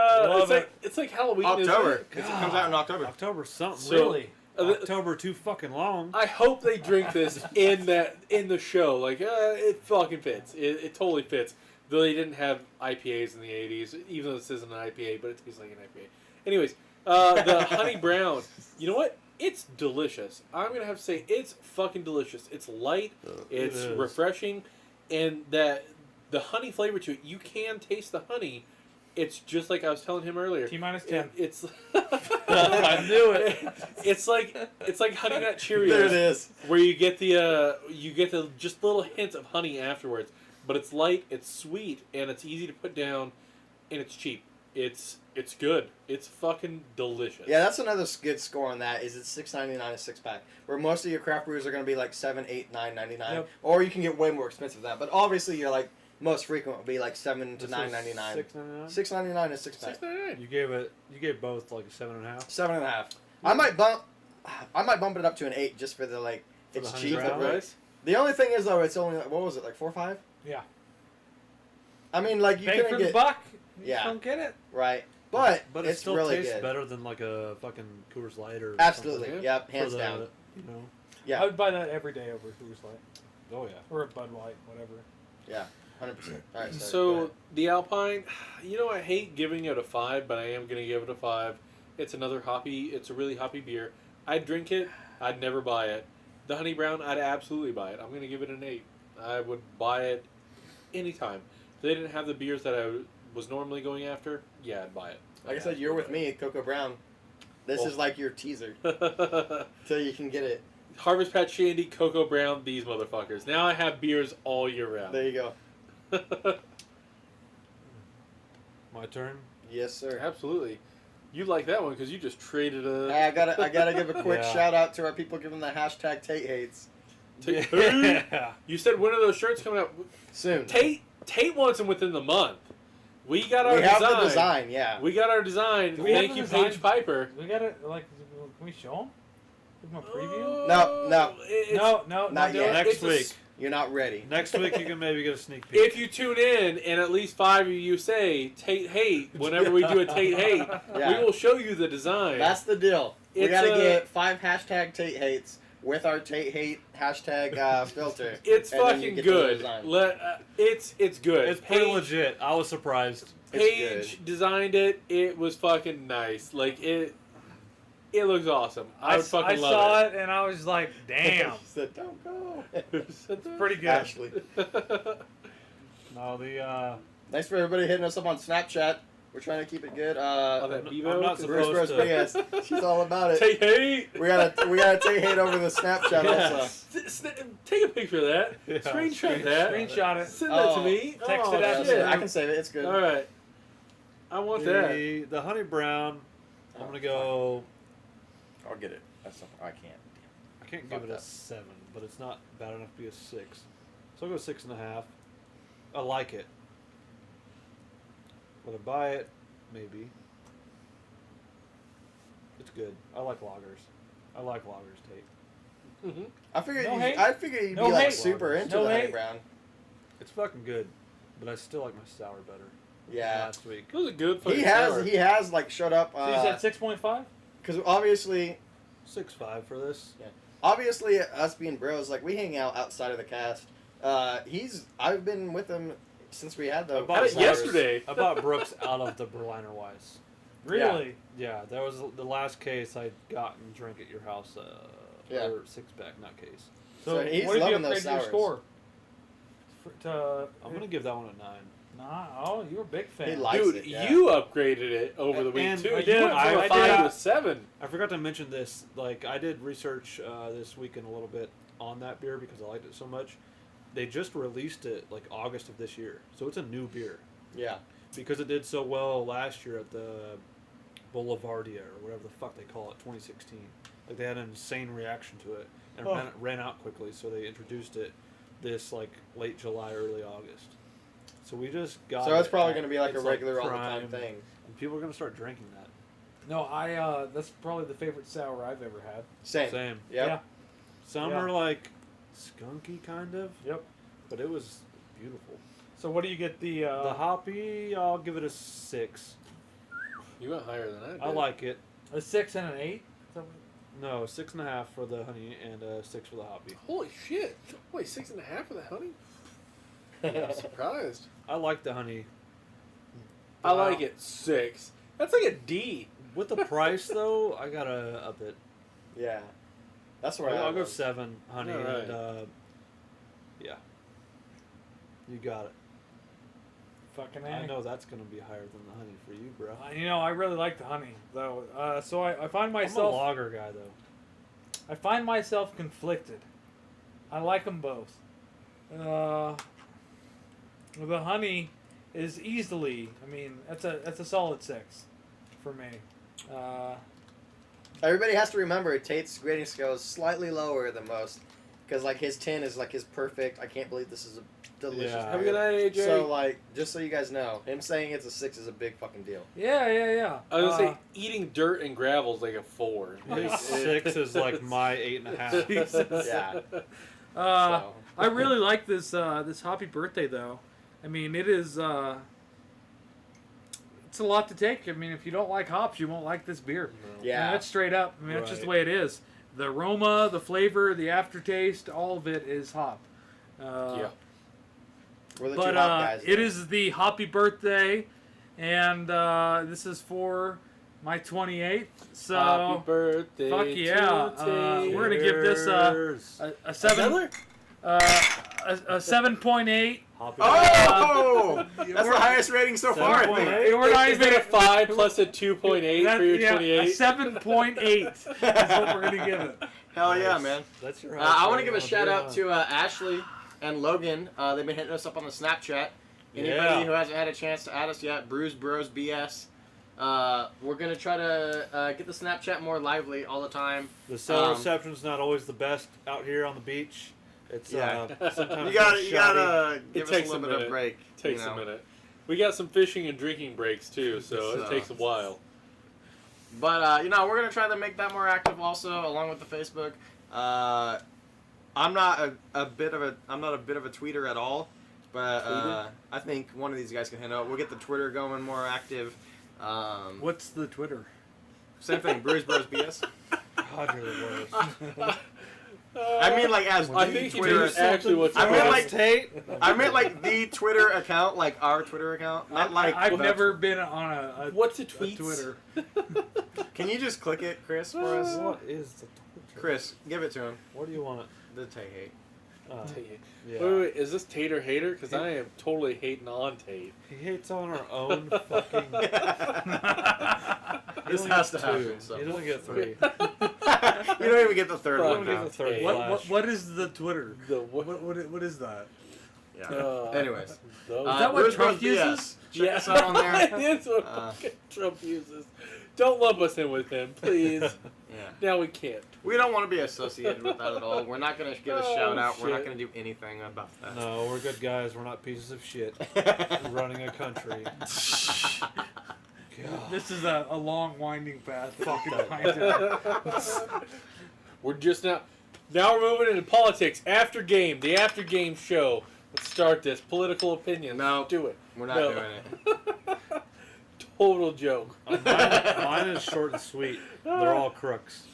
It's like Halloween. isn't October. it? 'Cause it comes out in October. October something. So- Really? October too fucking long. I hope they drink this in the show. Like, it fucking fits. It totally fits. Though they didn't have IPAs in the 80s, even though this isn't an IPA, but it tastes like an IPA. Anyways, the Honey Brown. You know what? It's delicious. I'm going to have to say it's fucking delicious. It's light. It's is. refreshing. And the honey flavor to it, you can taste the honey. It's just like I was telling him earlier. T-minus 10. It's I knew it. It's like Honey Nut Cheerios. There it is. Where you get the just little hints of honey afterwards, but it's light, it's sweet, and it's easy to put down, and it's cheap. It's good. It's fucking delicious. Yeah, that's another good score on that. Is it's $6.99 a 6-pack, where most of your craft brews are going to be like $7, $8, $9.99, Yep. or you can get way more expensive than that. But obviously, you're like most frequent would be like $7 to This was $9.99. $6.99? $6.99 a 6-pack. $6.99. You gave both like a 7.5. 7.5. I might bump it up to an 8 just for the like. For It's the honey cheap. brown? Right? The only thing is though, it's only like, what was it, like 4 or 5? Yeah. I mean, like you Bang couldn't for get the buck. You Yeah. don't get it. right, but But it's it still really tastes good. better than like a fucking Coors Light or Absolutely, something. yep, For hands the, down. You know. Yeah, I would buy that every day over Coors Light Oh yeah. or a Bud Light, whatever. yeah, 100%. All right, go So ahead. the Alpine, I hate giving it a 5, but I am gonna give it a 5. It's another hoppy. It's a really hoppy beer. I'd drink it. I'd never buy it. The Honey Brown, I'd absolutely buy it. I'm gonna give it an 8. I would buy it anytime. If they didn't have the beers that I was normally going after, yeah, I'd buy it. Like I said, you're with me, Cocoa Brown. This is like your teaser till you can get it. Harvest Patch Shandy, Cocoa Brown, these motherfuckers. Now I have beers all year round. There you go. My turn. Yes, sir. Absolutely. You like that one because you just traded a. Hey, I gotta give a quick Yeah. shout out to our people giving the hashtag Tate hates Yeah. You said when are those shirts coming out? soon. Tate wants them within the month. We got our we have design. the design, yeah. We got our design. Do we have Thank the you, design? Paige Piper. We got it. Like, can we show them? Give them a preview. Oh, No. it's- No, not do yet. it. Next it's a week. s- You're not ready. Next week you can maybe get a sneak peek. If you tune in and at least 5 of you say Tate hate whenever we do a Tate hate, Yeah. we will show you the design. That's the deal. We It's gotta a- get 5 hashtag Tate hates with our Tate hate hashtag filter. It's and then you fucking get the good. design. It's good. It's pretty Paige- legit. I was surprised. It's Paige designed it. It was fucking nice. Like it looks awesome. I would fucking I love saw it and I was like, damn. She said, don't go. it. Pretty good. Ashley. No, the Thanks for everybody hitting us up on Snapchat. We're trying to keep it good. Oh, that I'm Bevo? not Brews supposed Bros to. BS. She's all about it. Take hate. We gotta take hate over the Snapchat also. Take a picture of that. Yeah, Screenshot that. Screenshot it. Send that to Oh. me. Text it Yeah, out. shit. I can save it. It's good. All right. I want that. The honey brown. I'm gonna go. I'll get it. That's not, I can't. I can't Fuck give it a that. 7, but it's not bad enough to be a 6. So I'll go 6.5. I like it. Would I buy it? Maybe. It's good. I like lagers. I like lagers, Tate. Mm-hmm. I figured No you. hate. I figured you'd No be like hate. super into No the honey hate. brown. It's fucking good, but I still like my sour better. Yeah. Last week. It was a good fucking He sour. has like showed up. So you said 6.5? Because obviously 6.5 for this. us being bros, like we hang out outside of the cast. I've been with him since we had the. I bought Had it sours. yesterday. I bought Brooks out of the Berliner Weiss. Really? Yeah, that was the last case I got and drank at your house. Yeah. Or 6-pack, not case. So he's what if you loving those upgraded your sours. score? For, to, I'm gonna give that one a 9. Nah, oh, you were a big fan. He likes Dude, it, yeah. you upgraded it over the week And too. I You did. went from I a 5 did. to a 7. I forgot to mention this. Like, I did research this weekend a little bit on that beer because I liked it so much. They just released it like August of this year, so it's a new beer Yeah. because it did so well last year at the Boulevardia or whatever the fuck they call it, 2016. Like, they had an insane reaction to it and it ran out quickly, so they introduced it this like late July, early August. So we just got. So it's it probably at- going to be like a it's regular all the time prime, thing. and people are gonna start drinking that. No, that's probably the favorite sour I've ever had. Same. Same. Yep. Some Yeah. are like skunky kind of, Yep. but it was beautiful. So what do you get the? The hoppy, I'll give it a 6. You went higher than I did. I like it. A 6 and an 8. No, 6.5 for the honey and a 6 for the hoppy. Holy shit! Wait, 6.5 for the honey? I'm surprised. I like the honey. I like it 6. That's like a D. With the price though, I gotta up it. Yeah. That's where I'll I go was. 7 honey Alright. and yeah. You got it. Fucking A. I know that's gonna be higher than the honey for you, bro. You know, I really like the honey though. So I find I'm a myself. lager guy though. I find myself conflicted. I like them both. The honey is easily. I mean, that's a solid 6 for me. Everybody has to remember Tate's grading scale is slightly lower than most. Because, like, his 10 is, like, his perfect. I can't believe this is a delicious Yeah. Have a good night, AJ. So, like, just so you guys know, him saying it's a 6 is a big fucking deal. Yeah. I was gonna say eating dirt and gravel is like a 4. His 6 is like my 8.5. Jesus. Yeah. I really like this this Hoppy birthday though. I mean, it is. It's a lot to take. I mean, if you don't like hops, you won't like this beer. Yeah. And that's straight up. I mean, that's just the Right. way it is. The aroma, the flavor, the aftertaste, all of it is hop. Yeah. We're the But two hop guys. it though. is the Hoppy birthday, and this is for my 28th. So Happy birthday. fuck yeah. to Tate. We're gonna give this Cheers. a 7. Another? A 7.8. Hoppy. Oh! That's the highest rating so far, I think. 7.8. We're not Is even that a 5 plus a 2.8 for your A 28? 7.8 is what we're gonna give it. Hell yeah, man. That's your. I want to highest give a rating shout on out beer, to Ashley and Logan. They've been hitting us up on the Snapchat. Anybody Yeah. who hasn't had a chance to add us yet, Brews Bros BS. We're going to try to get the Snapchat more lively all the time. The cell reception's not always the best out here on the beach. It's Yeah. sometimes You it's shoddy. gotta give us a takes a little bit of minute. break. Takes you know. a minute. We got some fishing and drinking breaks too, so So- it takes a while. But we're gonna try to make that more active also, along with the Facebook. I'm not a bit of a tweeter at all, but I think one of these guys can handle it. We'll get the Twitter going more active. What's the Twitter? Same thing, Brews Bros BS. God, you're the worst. I mean, like as I the think you Twitter. did actually what you I meant want. like Tate. I meant like the Twitter account, like our Twitter account, not like. I've the- never been on a What's a a tweet? Twitter. Can you just click it, Chris, for us? What is the Twitter? Chris, give it to him. What do you want it? The Tay hate. Yeah. Wait, is this Tate or Hater? Because I am totally hating on Tate. He hates on our own fucking. He This only has gets to 2. happen. So. He doesn't get 3. You don't even get the third Fuck. one Don't get now. the third Hey. flash. What is the Twitter? The what? What is that? Yeah. Anyways. those- Is that what Brews Trump Bros BS. uses? Check us out on there. That's what fucking Trump uses. Don't lump us in with him, please. Yeah. Now we can't. We don't want to be associated with that at all. We're not going to give a Oh, shout out. We're not shit. going to do anything about that. No, we're good guys. We're not pieces of shit. We're running a country. God. This is a long winding path. Fucking that. behind it. We're just now we're moving into politics. After game, the after game show. Let's start this. Political opinion. No. Do it. We're not No. doing it. Total joke. Mine is short and sweet. They're all crooks.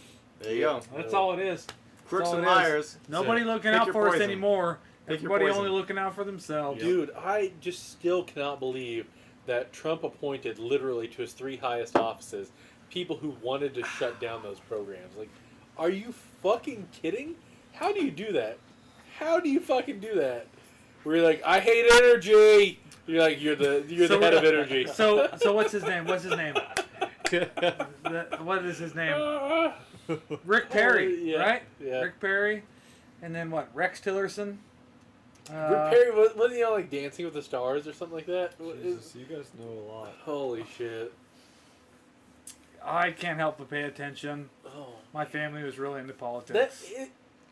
There you go. That's all it is. Crooks all and it is. liars. Nobody looking Pick out your for us poison. anymore. Pick your Everybody poison. only looking out for themselves. Dude, I just still cannot believe that Trump appointed literally to his 3 highest offices people who wanted to shut down those programs. Like, are you fucking kidding? How do you do that? How do you fucking do that? Where you're like, I hate energy. You're the So head of energy. So what's his name? What is his name? Rick Perry, Yeah, right? yeah. Rick Perry, and then what? Rex Tillerson. Rick Perry wasn't he on like Dancing with the Stars or something like that? Jesus, you guys know a lot. Holy shit! I can't help but pay attention. Oh, My family was really into politics.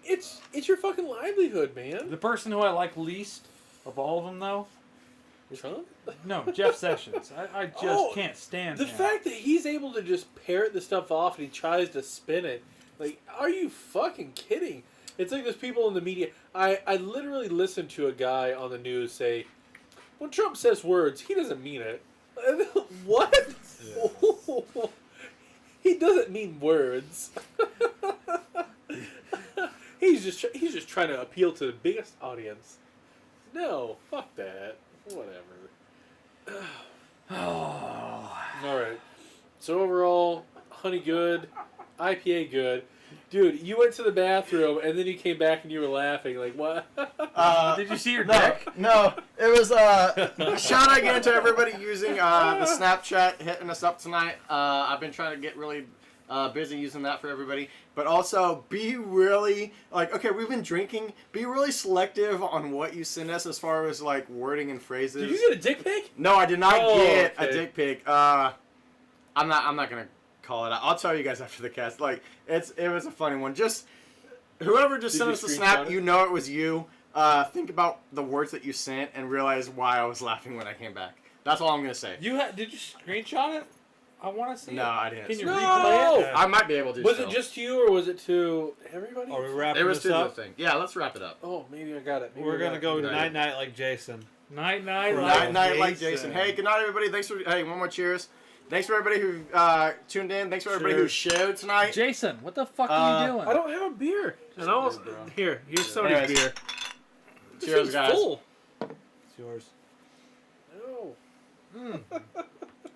it's your fucking livelihood, man. The person who I like least of all of them, though, Trump? no, Jeff Sessions. I just can't stand The him. fact that he's able to just parrot the stuff off and he tries to spin it, like, are you fucking kidding? It's like there's people in the media. I literally listened to a guy on the news say, when Trump says words, he doesn't mean it. What? Yeah. He doesn't mean words. He's just trying to appeal to the biggest audience. No, fuck that. Whatever. All right. So overall, honey good, IPA good. Dude, you went to the bathroom and then you came back and you were laughing. Like, what? Did you see your No, dick? no. It was shout out again to everybody using the Snapchat, hitting us up tonight. I've been trying to get really busy using that for everybody. But also, be really, like, okay, we've been drinking. Be really selective on what you send us as far as, like, wording and phrases. Did you get a dick pic? No, I did not get a okay. dick pic. I'm not gonna call it out. I'll tell you guys after the cast. Like, it was a funny one. Just whoever just Did sent you us the screenshot snap, it? you know it was you. Think about the words that you sent and realize why I was laughing when I came back. That's all I'm gonna say. Did you screenshot it? I want to see No, it. I didn't. Can you No! replay it? I might be able to. Was still. it just you or was it to everybody? Are we wrapping It was this to the up? thing. Yeah, let's wrap it up. Oh, maybe I got it. Maybe We're I gonna got go it. night night like Jason. Night. Night, Right. night, like Jason. Jason. Hey, good night, everybody. Thanks for one more cheers. Thanks for everybody who tuned in. Thanks for everybody who showed tonight. Jason, what the fuck are you doing? I don't have a beer. And here's Sony's Anyways. beer. This Cheers, thing's guys. full. It's yours. No.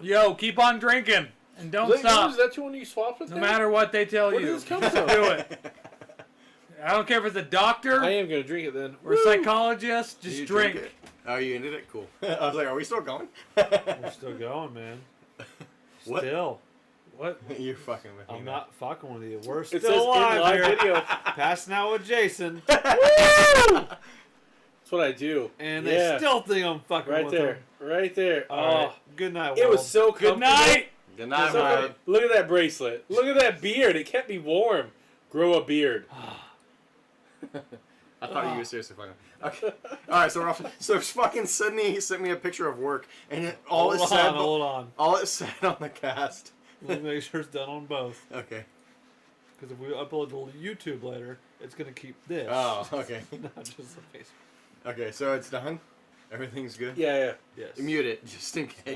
Yo, keep on drinking and don't stop. Is that the one you swapped with? No him? matter what they tell Where you. did this come from? Do it. I don't care if it's a doctor I am gonna drink it then. or a psychologist. Did Just you drink. it? Oh, you ended it? Cool. I was like, are we still going? We're still going, man. What? Still. What? You're fucking with me. I'm not fucking with you. We're It says still in alive live here. video. Passing out with Jason. That's what I do. And Yeah. they still think I'm fucking Right with there. them. Right there. All Oh, right. Good night, it world. was so comfortable. Good night. Good night, So man. look at that bracelet. Look at that beard. It kept me warm. Grow a beard. I thought you were seriously fucking. Okay. All right, so we're off. So fucking Sydney, he sent me a picture of work, and all it said, Hold on. all it said on the cast. Let's make sure it's done on both. Okay. Because if we upload to YouTube later, it's going to keep this. Oh, okay. Not just the Facebook. Okay, so it's done. Everything's good. Yeah, yeah. Yes. Mute it just in case.